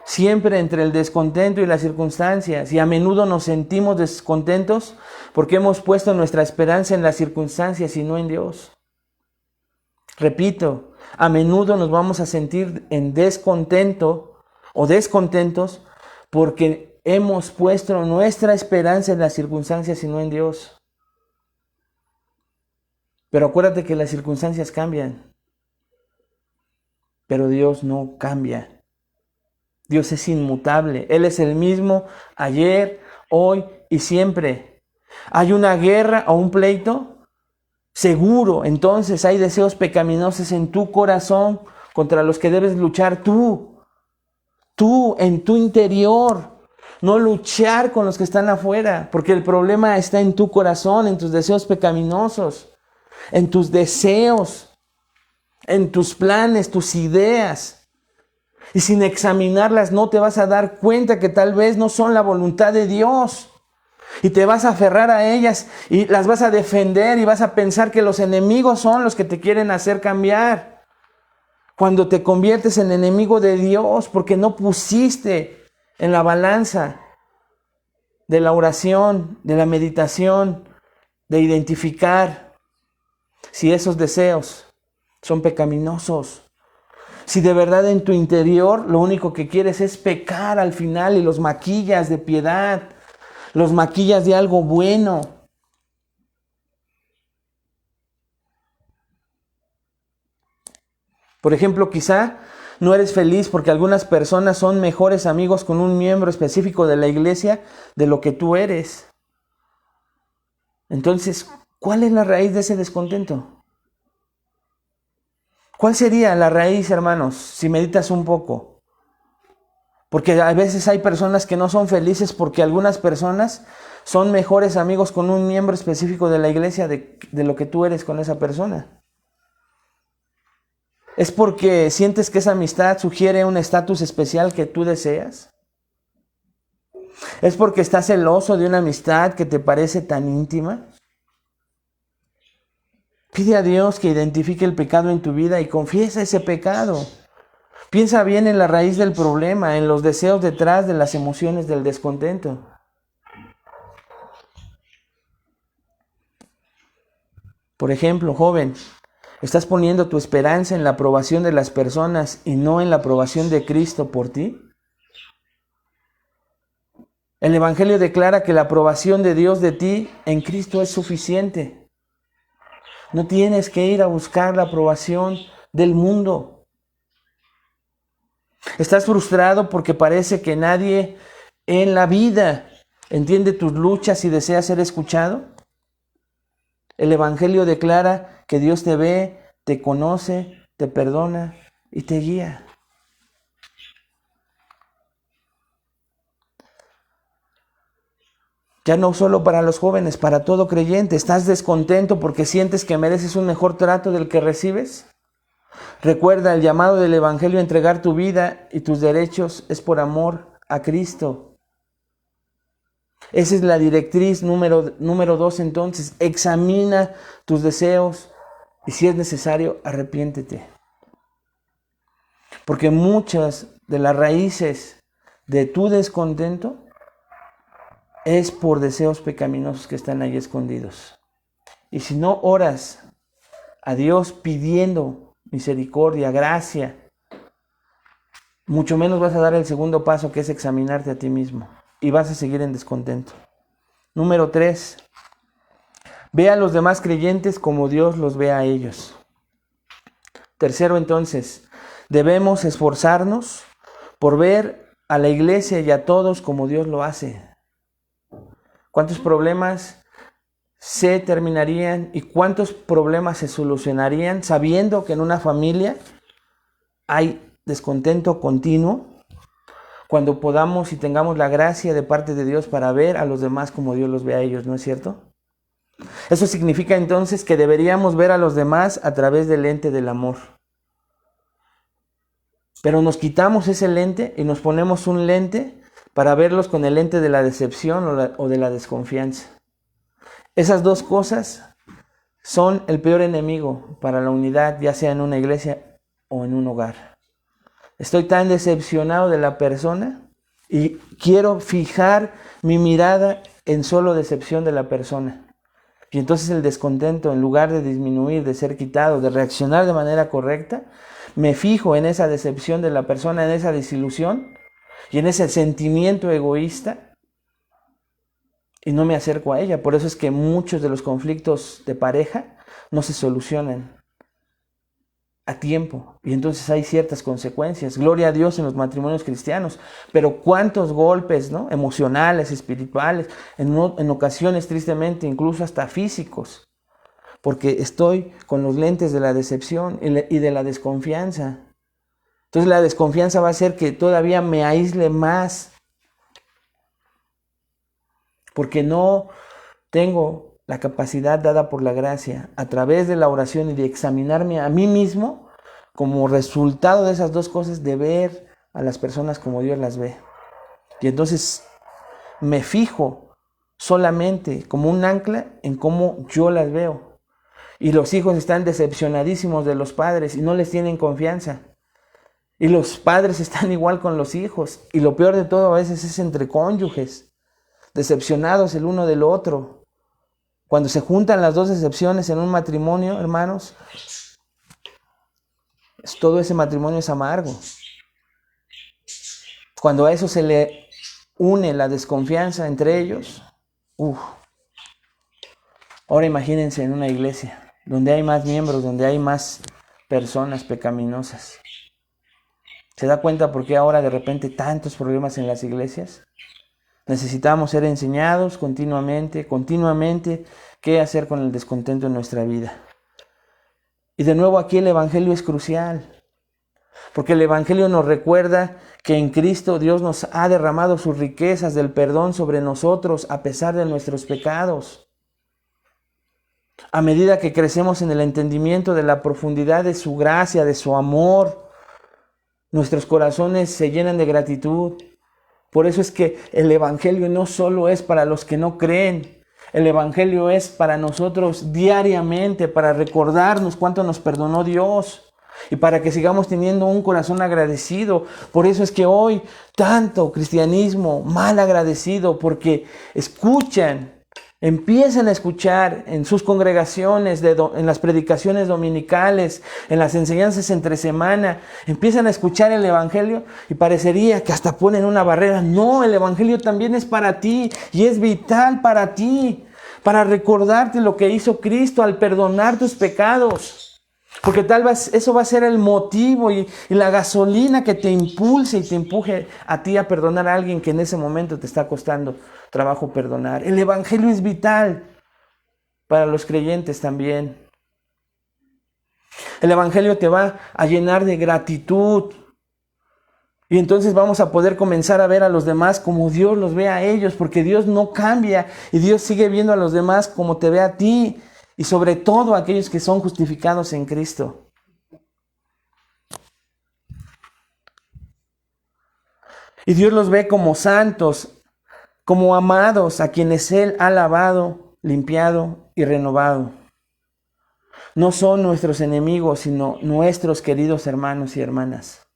siempre entre el descontento y las circunstancias, y a menudo nos sentimos descontentos porque hemos puesto nuestra esperanza en las circunstancias y no en Dios. Repito, a menudo nos vamos a sentir en descontento o descontentos porque hemos puesto nuestra esperanza en las circunstancias y no en Dios. Pero acuérdate que las circunstancias cambian, pero Dios no cambia. Dios es inmutable. Él es el mismo ayer, hoy y siempre. ¿Hay una guerra o un pleito? Seguro, entonces hay deseos pecaminosos en tu corazón contra los que debes luchar tú. Tú, en tu interior. No luchar con los que están afuera, porque el problema está en tu corazón, en tus deseos pecaminosos, en tus deseos, en tus planes, tus ideas. Y sin examinarlas no te vas a dar cuenta que tal vez no son la voluntad de Dios. Y te vas a aferrar a ellas y las vas a defender y vas a pensar que los enemigos son los que te quieren hacer cambiar. Cuando te conviertes en enemigo de Dios porque no pusiste en la balanza de la oración, de la meditación, de identificar si esos deseos son pecaminosos. Si de verdad en tu interior lo único que quieres es pecar al final y los maquillas de piedad, los maquillas de algo bueno. Por ejemplo, quizá no eres feliz porque algunas personas son mejores amigos con un miembro específico de la iglesia de lo que tú eres. Entonces, ¿cuál es la raíz de ese descontento? ¿Cuál sería la raíz, hermanos, si meditas un poco? Porque a veces hay personas que no son felices porque algunas personas son mejores amigos con un miembro específico de la iglesia de lo que tú eres con esa persona. ¿Es porque sientes que esa amistad sugiere un estatus especial que tú deseas? ¿Es porque estás celoso de una amistad que te parece tan íntima? Pide a Dios que identifique el pecado en tu vida y confiesa ese pecado. Piensa bien en la raíz del problema, en los deseos detrás de las emociones del descontento. Por ejemplo, joven, ¿estás poniendo tu esperanza en la aprobación de las personas y no en la aprobación de Cristo por ti? El Evangelio declara que la aprobación de Dios de ti en Cristo es suficiente. No tienes que ir a buscar la aprobación del mundo. ¿Estás frustrado porque parece que nadie en la vida entiende tus luchas y desea ser escuchado? El Evangelio declara que Dios te ve, te conoce, te perdona y te guía. Ya no solo para los jóvenes, para todo creyente. ¿Estás descontento porque sientes que mereces un mejor trato del que recibes? Recuerda, el llamado del Evangelio a entregar tu vida y tus derechos es por amor a Cristo. Esa es la directriz número 2 entonces. Examina tus deseos y si es necesario, arrepiéntete. Porque muchas de las raíces de tu descontento es por deseos pecaminosos que están ahí escondidos. Y si no oras a Dios pidiendo misericordia, gracia, mucho menos vas a dar el segundo paso, que es examinarte a ti mismo. Y vas a seguir en descontento. Número 3. Ve a los demás creyentes como Dios los ve a ellos. Tercero, entonces, debemos esforzarnos por ver a la iglesia y a todos como Dios lo hace. ¿Cuántos problemas se terminarían y cuántos problemas se solucionarían sabiendo que en una familia hay descontento continuo, cuando podamos y tengamos la gracia de parte de Dios para ver a los demás como Dios los ve a ellos, ¿no es cierto? Eso significa entonces que deberíamos ver a los demás a través del lente del amor. Pero nos quitamos ese lente y nos ponemos un lente para verlos con el lente de la decepción o de la desconfianza. Esas dos cosas son el peor enemigo para la unidad, ya sea en una iglesia o en un hogar. Estoy tan decepcionado de la persona y quiero fijar mi mirada en solo decepción de la persona. Y entonces el descontento, en lugar de disminuir, de ser quitado, de reaccionar de manera correcta, me fijo en esa decepción de la persona, en esa desilusión y en ese sentimiento egoísta y no me acerco a ella. Por eso es que muchos de los conflictos de pareja no se solucionan a tiempo y entonces hay ciertas consecuencias. Gloria a Dios en los matrimonios cristianos, pero cuántos golpes, ¿no?, emocionales, espirituales, en ocasiones tristemente incluso hasta físicos, porque estoy con los lentes de la decepción y de la desconfianza. Entonces la desconfianza va a hacer que todavía me aísle más, porque no tengo la capacidad dada por la gracia a través de la oración y de examinarme a mí mismo como resultado de esas dos cosas, de ver a las personas como Dios las ve. Y entonces me fijo solamente como un ancla en cómo yo las veo. Y los hijos están decepcionadísimos de los padres y no les tienen confianza. Y los padres están igual con los hijos. Y lo peor de todo a veces es entre cónyuges, decepcionados el uno del otro. Cuando se juntan las dos decepciones en un matrimonio, hermanos, todo ese matrimonio es amargo. Cuando a eso se le une la desconfianza entre ellos, ahora imagínense en una iglesia donde hay más miembros, donde hay más personas pecaminosas. ¿Se da cuenta por qué ahora de repente tantos problemas en las iglesias? Necesitamos ser enseñados continuamente, qué hacer con el descontento en nuestra vida. Y de nuevo aquí el Evangelio es crucial, porque el Evangelio nos recuerda que en Cristo Dios nos ha derramado sus riquezas del perdón sobre nosotros a pesar de nuestros pecados. A medida que crecemos en el entendimiento de la profundidad de su gracia, de su amor, nuestros corazones se llenan de gratitud. Por eso es que el Evangelio no solo es para los que no creen, el Evangelio es para nosotros diariamente, para recordarnos cuánto nos perdonó Dios y para que sigamos teniendo un corazón agradecido. Por eso es que hoy tanto cristianismo mal agradecido, porque empiezan a escuchar en sus congregaciones, en las predicaciones dominicales, en las enseñanzas entre semana, empiezan a escuchar el Evangelio y parecería que hasta ponen una barrera. No, el Evangelio también es para ti y es vital para ti, para recordarte lo que hizo Cristo al perdonar tus pecados. Porque tal vez eso va a ser el motivo y la gasolina que te impulse y te empuje a ti a perdonar a alguien que en ese momento te está costando trabajo perdonar. El Evangelio es vital para los creyentes también. El Evangelio te va a llenar de gratitud. Y entonces vamos a poder comenzar a ver a los demás como Dios los ve a ellos, porque Dios no cambia y Dios sigue viendo a los demás como te ve a ti. Y sobre todo a aquellos que son justificados en Cristo. Y Dios los ve como santos, como amados, a quienes Él ha lavado, limpiado y renovado. No son nuestros enemigos, sino nuestros queridos hermanos y hermanas.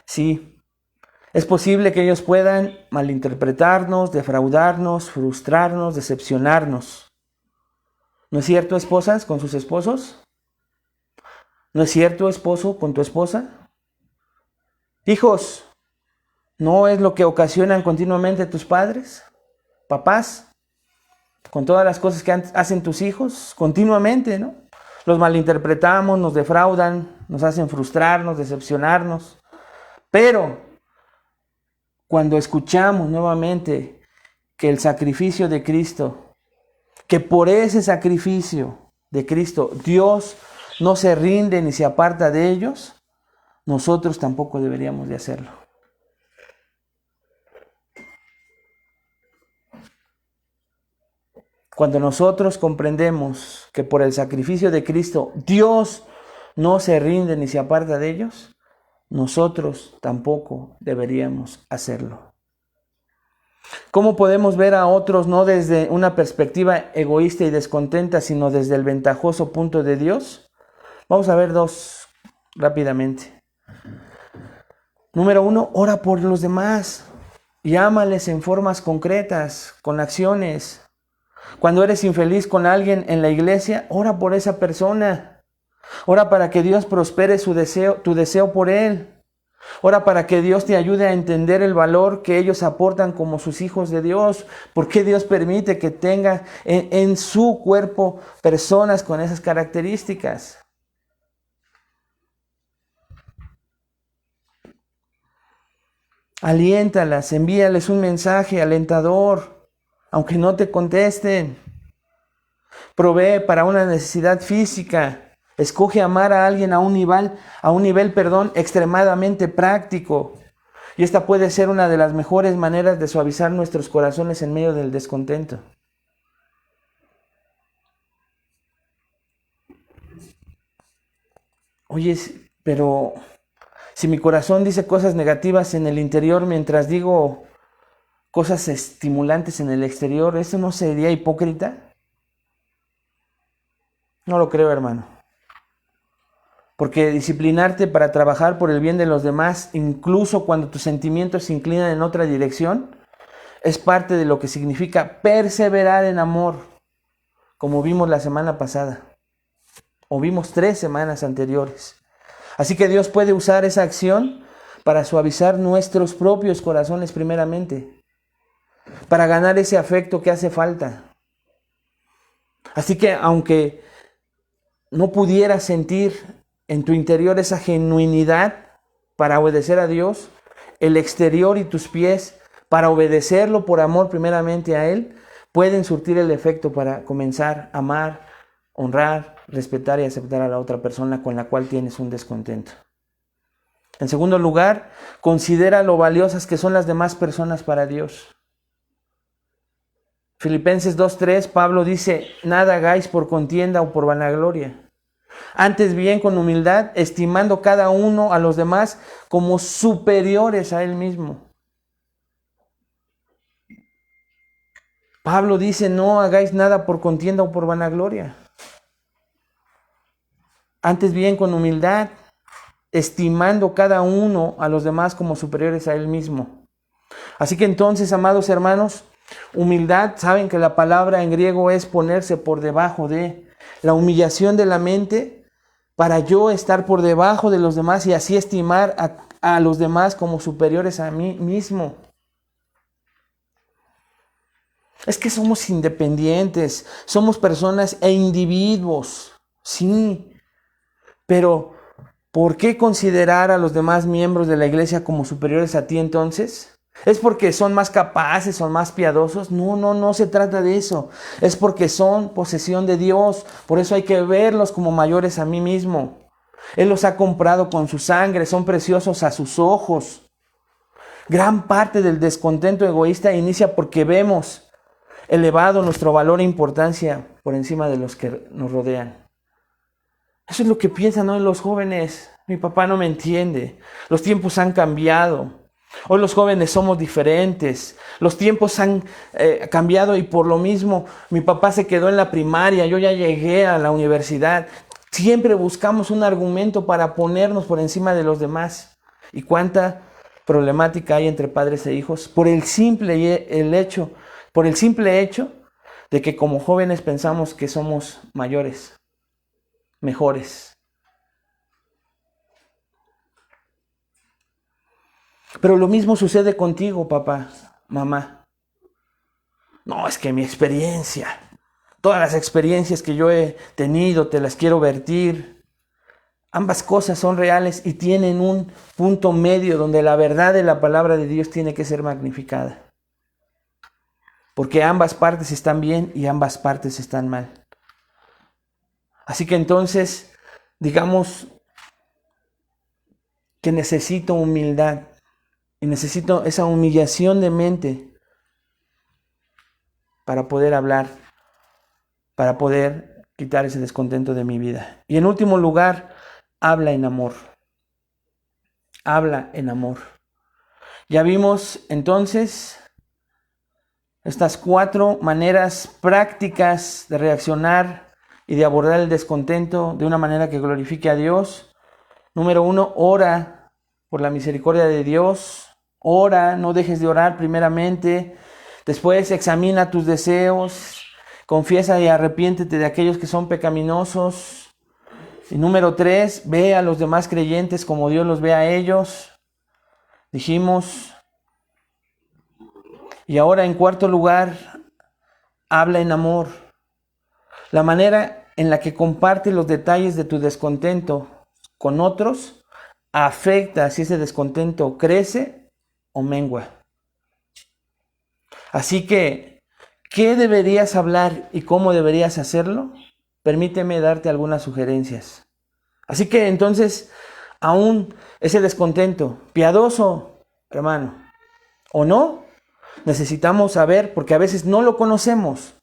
Sí, es posible que ellos puedan malinterpretarnos, defraudarnos, frustrarnos, decepcionarnos. ¿No es cierto, esposas con sus esposos? ¿No es cierto, esposo con tu esposa? Hijos, ¿no es lo que ocasionan continuamente tus padres? Papás, con todas las cosas que hacen tus hijos continuamente, ¿no? Los malinterpretamos, nos defraudan, nos hacen frustrarnos, decepcionarnos. Pero cuando escuchamos nuevamente que el sacrificio de Cristo, que por ese sacrificio de Cristo Dios no se rinde ni se aparta de ellos, nosotros tampoco deberíamos de hacerlo. Cuando nosotros comprendemos que por el sacrificio de Cristo Dios no se rinde ni se aparta de ellos, nosotros tampoco deberíamos hacerlo. ¿Cómo podemos ver a otros no desde una perspectiva egoísta y descontenta, sino desde el ventajoso punto de Dios? Vamos a ver dos rápidamente. Número 1, ora por los demás y ámales en formas concretas, con acciones. Cuando eres infeliz con alguien en la iglesia, ora por esa persona. Ora para que Dios prospere tu deseo por él. Ora para que Dios te ayude a entender el valor que ellos aportan como sus hijos de Dios. ¿Por qué Dios permite que tenga en su cuerpo personas con esas características? Aliéntalas, envíales un mensaje alentador, aunque no te contesten. Provee para una necesidad física. Escoge amar a alguien a un nivel, extremadamente práctico. Y esta puede ser una de las mejores maneras de suavizar nuestros corazones en medio del descontento. Oye, pero si mi corazón dice cosas negativas en el interior mientras digo cosas estimulantes en el exterior, ¿eso no sería hipócrita? No lo creo, hermano. Porque disciplinarte para trabajar por el bien de los demás, incluso cuando tus sentimientos se inclinan en otra dirección, es parte de lo que significa perseverar en amor, como vimos la semana pasada, o vimos 3 semanas anteriores. Así que Dios puede usar esa acción para suavizar nuestros propios corazones primeramente, para ganar ese afecto que hace falta. Así que aunque no pudieras sentir en tu interior esa genuinidad para obedecer a Dios, el exterior y tus pies, para obedecerlo por amor primeramente a Él, pueden surtir el efecto para comenzar a amar, honrar, respetar y aceptar a la otra persona con la cual tienes un descontento. En segundo lugar, considera lo valiosas que son las demás personas para Dios. Filipenses 2:3, Pablo dice, nada hagáis por contienda o por vanagloria. Antes bien, con humildad, estimando cada uno a los demás como superiores a él mismo. Pablo dice, no hagáis nada por contienda o por vanagloria. Antes bien, con humildad, estimando cada uno a los demás como superiores a él mismo. Así que entonces, amados hermanos, humildad, saben que la palabra en griego es ponerse por debajo de, la humillación de la mente para yo estar por debajo de los demás y así estimar a los demás como superiores a mí mismo. Es que somos independientes, somos personas e individuos, sí, pero ¿por qué considerar a los demás miembros de la iglesia como superiores a ti entonces? ¿Es porque son más capaces, son más piadosos? No se trata de eso. Es porque son posesión de Dios. Por eso hay que verlos como mayores a mí mismo. Él los ha comprado con su sangre, son preciosos a sus ojos. Gran parte del descontento egoísta inicia porque vemos elevado nuestro valor e importancia por encima de los que nos rodean. Eso es lo que piensan hoy los jóvenes. Mi papá no me entiende. Los tiempos han cambiado. Hoy los jóvenes somos diferentes, los tiempos han cambiado y por lo mismo mi papá se quedó en la primaria, yo ya llegué a la universidad. Siempre buscamos un argumento para ponernos por encima de los demás. ¿Y cuánta problemática hay entre padres e hijos? Por el simple hecho de que como jóvenes pensamos que somos mayores, mejores. Pero lo mismo sucede contigo, papá, mamá. No, es que mi experiencia, todas las experiencias que yo he tenido, te las quiero vertir. Ambas cosas son reales y tienen un punto medio donde la verdad de la palabra de Dios tiene que ser magnificada. Porque ambas partes están bien y ambas partes están mal. Así que entonces, digamos que necesito humildad. Y necesito esa humillación de mente para poder hablar, para poder quitar ese descontento de mi vida. Y en último lugar, habla en amor. Habla en amor. Ya vimos entonces estas 4 maneras prácticas de reaccionar y de abordar el descontento de una manera que glorifique a Dios. Número 1, ora por la misericordia de Dios. Ora, no dejes de orar primeramente. Después examina tus deseos. Confiesa y arrepiéntete de aquellos que son pecaminosos. Y número 3, ve a los demás creyentes como Dios los ve a ellos. Dijimos. Y ahora en cuarto lugar, habla en amor. La manera en la que compartes los detalles de tu descontento con otros afecta si ese descontento crece o mengua. Así que, ¿qué deberías hablar y cómo deberías hacerlo? Permíteme darte algunas sugerencias. Así que entonces, aún ese descontento, piadoso, hermano, o no, necesitamos saber, porque a veces no lo conocemos,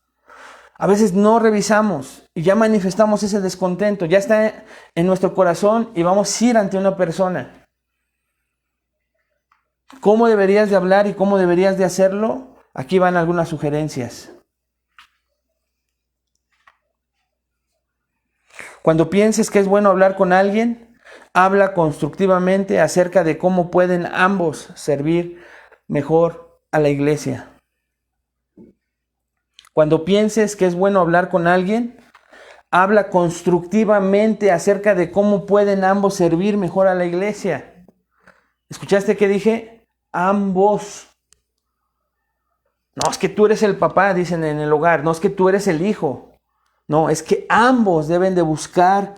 a veces no revisamos y ya manifestamos ese descontento, ya está en nuestro corazón y vamos a ir ante una persona. ¿Cómo deberías de hablar y cómo deberías de hacerlo? Aquí van algunas sugerencias. Cuando pienses que es bueno hablar con alguien, habla constructivamente acerca de cómo pueden ambos servir mejor a la iglesia. Cuando pienses que es bueno hablar con alguien, habla constructivamente acerca de cómo pueden ambos servir mejor a la iglesia. ¿Escuchaste qué dije? Ambos. No, es que tú eres el papá, dicen en el hogar. No, es que tú eres el hijo. No, es que ambos deben de buscar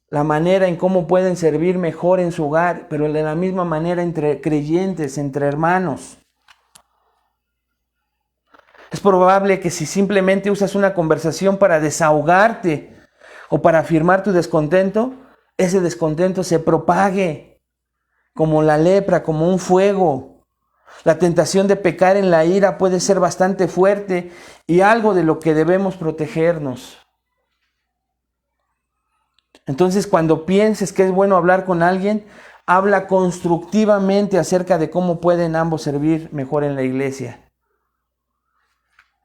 la manera en cómo pueden servir mejor en su hogar, pero de la misma manera entre creyentes, entre hermanos. Es probable que si simplemente usas una conversación para desahogarte o para afirmar tu descontento, ese descontento se propague como la lepra, como un fuego. La tentación de pecar en la ira puede ser bastante fuerte y algo de lo que debemos protegernos. Entonces, cuando pienses que es bueno hablar con alguien, habla constructivamente acerca de cómo pueden ambos servir mejor en la iglesia.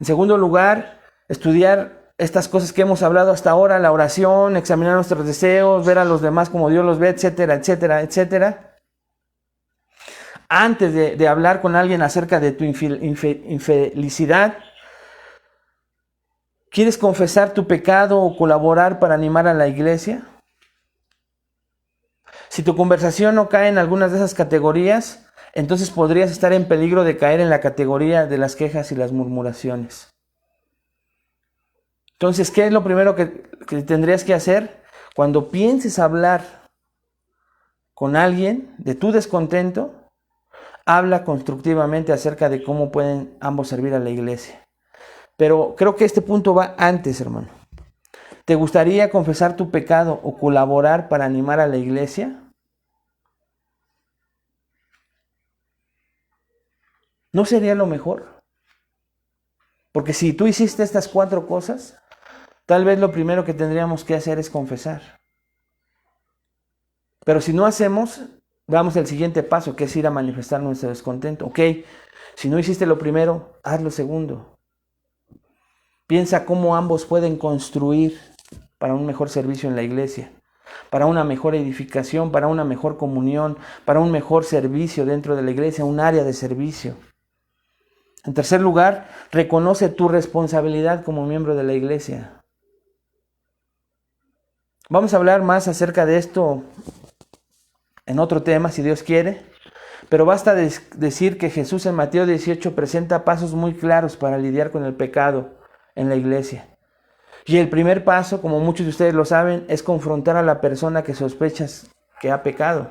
En segundo lugar, estudiar estas cosas que hemos hablado hasta ahora, la oración, examinar nuestros deseos, ver a los demás como Dios los ve, etcétera, etcétera, etcétera. Antes de hablar con alguien acerca de tu infelicidad, ¿quieres confesar tu pecado o colaborar para animar a la iglesia? Si tu conversación no cae en algunas de esas categorías, entonces podrías estar en peligro de caer en la categoría de las quejas y las murmuraciones. Entonces, ¿qué es lo primero que tendrías que hacer? Cuando pienses hablar con alguien de tu descontento, habla constructivamente acerca de cómo pueden ambos servir a la iglesia. Pero creo que este punto va antes, hermano. ¿Te gustaría confesar tu pecado o colaborar para animar a la iglesia? ¿No sería lo mejor? Porque si tú hiciste estas 4 cosas, tal vez lo primero que tendríamos que hacer es confesar. Pero si no hacemos, damos el siguiente paso, que es ir a manifestar nuestro descontento. Ok, si no hiciste lo primero, haz lo segundo. Piensa cómo ambos pueden construir para un mejor servicio en la iglesia, para una mejor edificación, para una mejor comunión, para un mejor servicio dentro de la iglesia, un área de servicio. En tercer lugar, reconoce tu responsabilidad como miembro de la iglesia. Vamos a hablar más acerca de esto en otro tema, si Dios quiere, pero basta decir que Jesús en Mateo 18 presenta pasos muy claros para lidiar con el pecado en la iglesia. Y el primer paso, como muchos de ustedes lo saben, es confrontar a la persona que sospechas que ha pecado.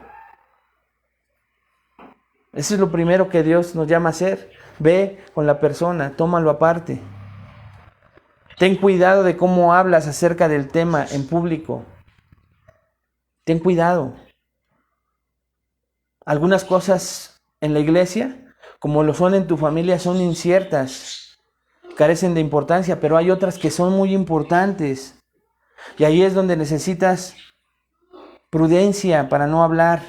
Eso es lo primero que Dios nos llama a hacer. Ve con la persona, tómalo aparte. Ten cuidado de cómo hablas acerca del tema en público. Ten cuidado. Algunas cosas en la iglesia, como lo son en tu familia, son inciertas, carecen de importancia, pero hay otras que son muy importantes. Y ahí es donde necesitas prudencia para no hablar.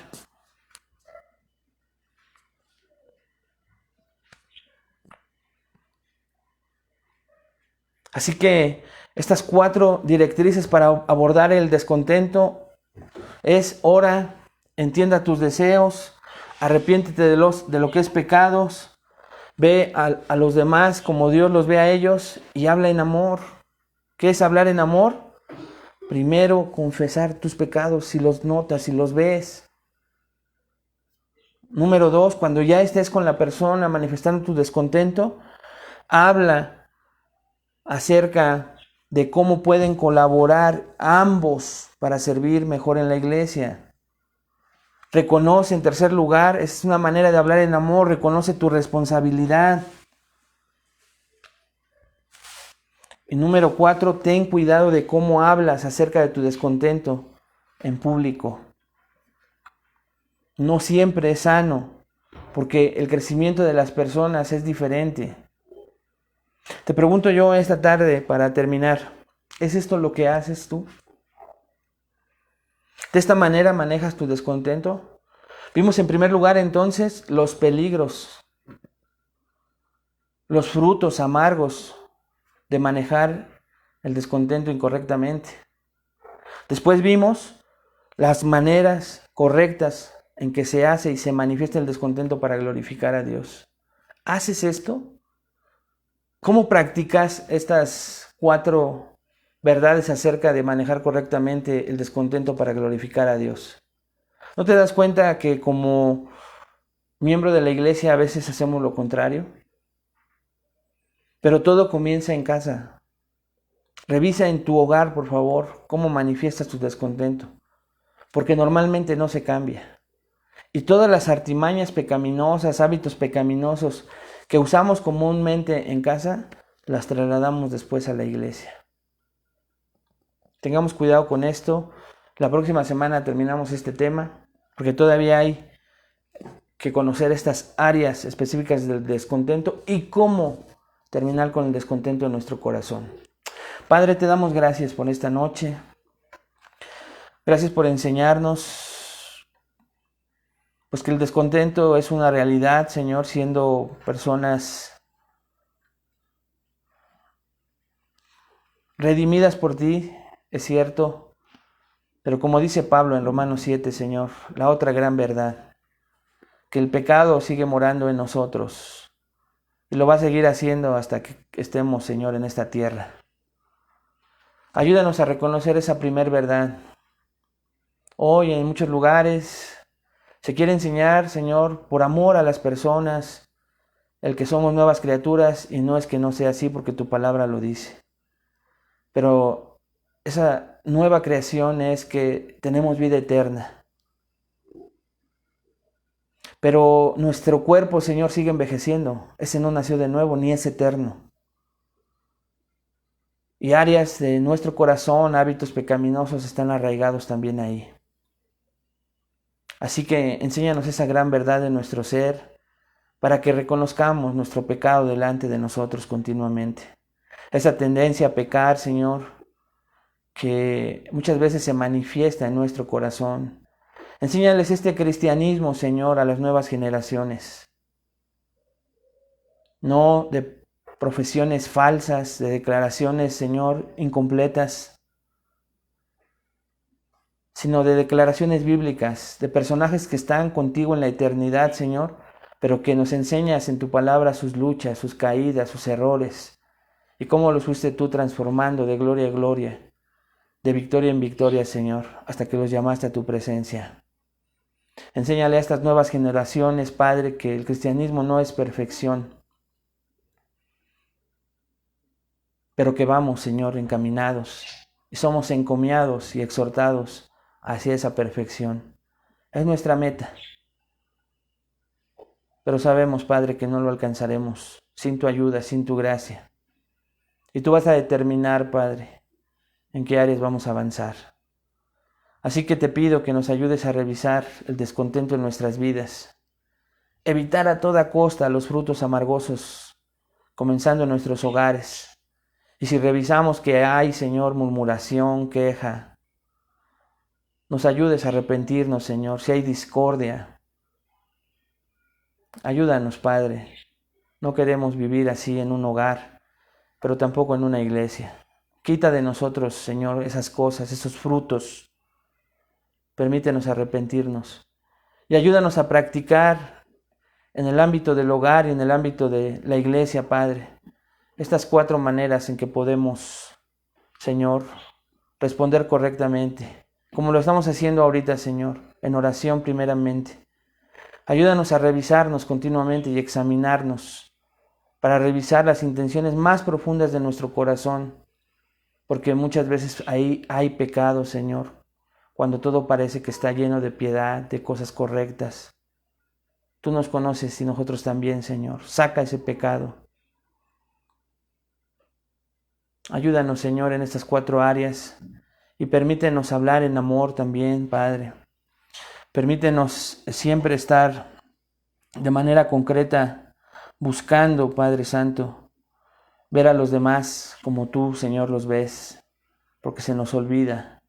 Así que estas 4 directrices para abordar el descontento es: ora, entienda tus deseos, arrepiéntete de lo que es pecados, ve a los demás como Dios los ve a ellos y habla en amor. ¿Qué es hablar en amor? Primero, confesar tus pecados si los notas, si los ves. Número 2, cuando ya estés con la persona manifestando tu descontento, habla acerca de cómo pueden colaborar ambos para servir mejor en la iglesia. Reconoce, en tercer lugar, es una manera de hablar en amor, reconoce tu responsabilidad. Y número 4, ten cuidado de cómo hablas acerca de tu descontento en público. No siempre es sano, porque el crecimiento de las personas es diferente. Te pregunto yo esta tarde para terminar, ¿es esto lo que haces tú? ¿De esta manera manejas tu descontento? Vimos en primer lugar entonces los peligros, los frutos amargos de manejar el descontento incorrectamente. Después vimos las maneras correctas en que se hace y se manifiesta el descontento para glorificar a Dios. ¿Haces esto? ¿Cómo practicas estas 4 verdades acerca de manejar correctamente el descontento para glorificar a Dios? ¿No te das cuenta que como miembro de la iglesia a veces hacemos lo contrario? Pero todo comienza en casa. Revisa en tu hogar, por favor, cómo manifiestas tu descontento. porque normalmente no se cambia. Y todas las artimañas pecaminosas, hábitos pecaminosos que usamos comúnmente en casa, las trasladamos después a la iglesia. Tengamos cuidado con esto. La próxima semana terminamos este tema, porque todavía hay que conocer estas áreas específicas del descontento y cómo terminar con el descontento en nuestro corazón. Padre, te damos gracias por esta noche. Gracias por enseñarnos, pues que el descontento es una realidad, Señor, siendo personas redimidas por ti, es cierto, pero como dice Pablo en Romanos 7, Señor, la otra gran verdad, que el pecado sigue morando en nosotros y lo va a seguir haciendo hasta que estemos, Señor, en esta tierra. Ayúdanos a reconocer esa primer verdad. Hoy en muchos lugares se quiere enseñar, Señor, por amor a las personas, el que somos nuevas criaturas, y no es que no sea así porque tu palabra lo dice. Pero esa nueva creación es que tenemos vida eterna. Pero nuestro cuerpo, Señor, sigue envejeciendo. Ese no nació de nuevo, ni es eterno. Y áreas de nuestro corazón, hábitos pecaminosos están arraigados también ahí. Así que enséñanos esa gran verdad de nuestro ser para que reconozcamos nuestro pecado delante de nosotros continuamente. Esa tendencia a pecar, Señor, que muchas veces se manifiesta en nuestro corazón. Enséñales este cristianismo, Señor, a las nuevas generaciones. No de profesiones falsas, de declaraciones, Señor, incompletas, sino de declaraciones bíblicas, de personajes que están contigo en la eternidad, Señor, pero que nos enseñas en tu palabra sus luchas, sus caídas, sus errores, y cómo los fuiste tú transformando de gloria a gloria, de victoria en victoria, Señor, hasta que los llamaste a tu presencia. Enséñale a estas nuevas generaciones, Padre, que el cristianismo no es perfección, pero que vamos, Señor, encaminados, y somos encomiados y exhortados hacia esa perfección. Es nuestra meta. Pero sabemos, Padre, que no lo alcanzaremos sin tu ayuda, sin tu gracia. Y tú vas a determinar, Padre, en qué áreas vamos a avanzar. Así que te pido que nos ayudes a revisar el descontento en nuestras vidas. Evitar a toda costa los frutos amargosos, comenzando en nuestros hogares. Y si revisamos que hay, Señor, murmuración, queja, nos ayudes a arrepentirnos, Señor. Si hay discordia, ayúdanos, Padre. No queremos vivir así en un hogar, pero tampoco en una iglesia. Quita de nosotros, Señor, esas cosas, esos frutos. Permítenos arrepentirnos. Y ayúdanos a practicar en el ámbito del hogar y en el ámbito de la iglesia, Padre, estas 4 maneras en que podemos, Señor, responder correctamente, como lo estamos haciendo ahorita, Señor, en oración primeramente. Ayúdanos a revisarnos continuamente y examinarnos para revisar las intenciones más profundas de nuestro corazón, porque muchas veces ahí hay pecado, Señor, cuando todo parece que está lleno de piedad, de cosas correctas. Tú nos conoces y nosotros también, Señor. Saca ese pecado. Ayúdanos, Señor, en estas 4 áreas y permítenos hablar en amor también, Padre. Permítenos siempre estar de manera concreta buscando, Padre Santo, ver a los demás como tú, Señor, los ves, porque se nos olvida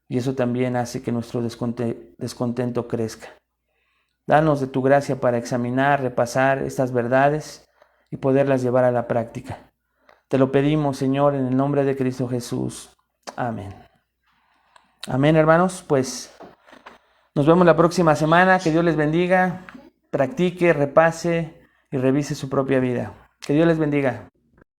y eso también hace que nuestro descontento crezca. Danos de tu gracia para examinar, repasar estas verdades y poderlas llevar a la práctica. Te lo pedimos, Señor, en el nombre de Cristo Jesús. Amén. Amén, hermanos. Pues nos vemos la próxima semana. Que Dios les bendiga. Practique, repase y revise su propia vida. Que Dios les bendiga.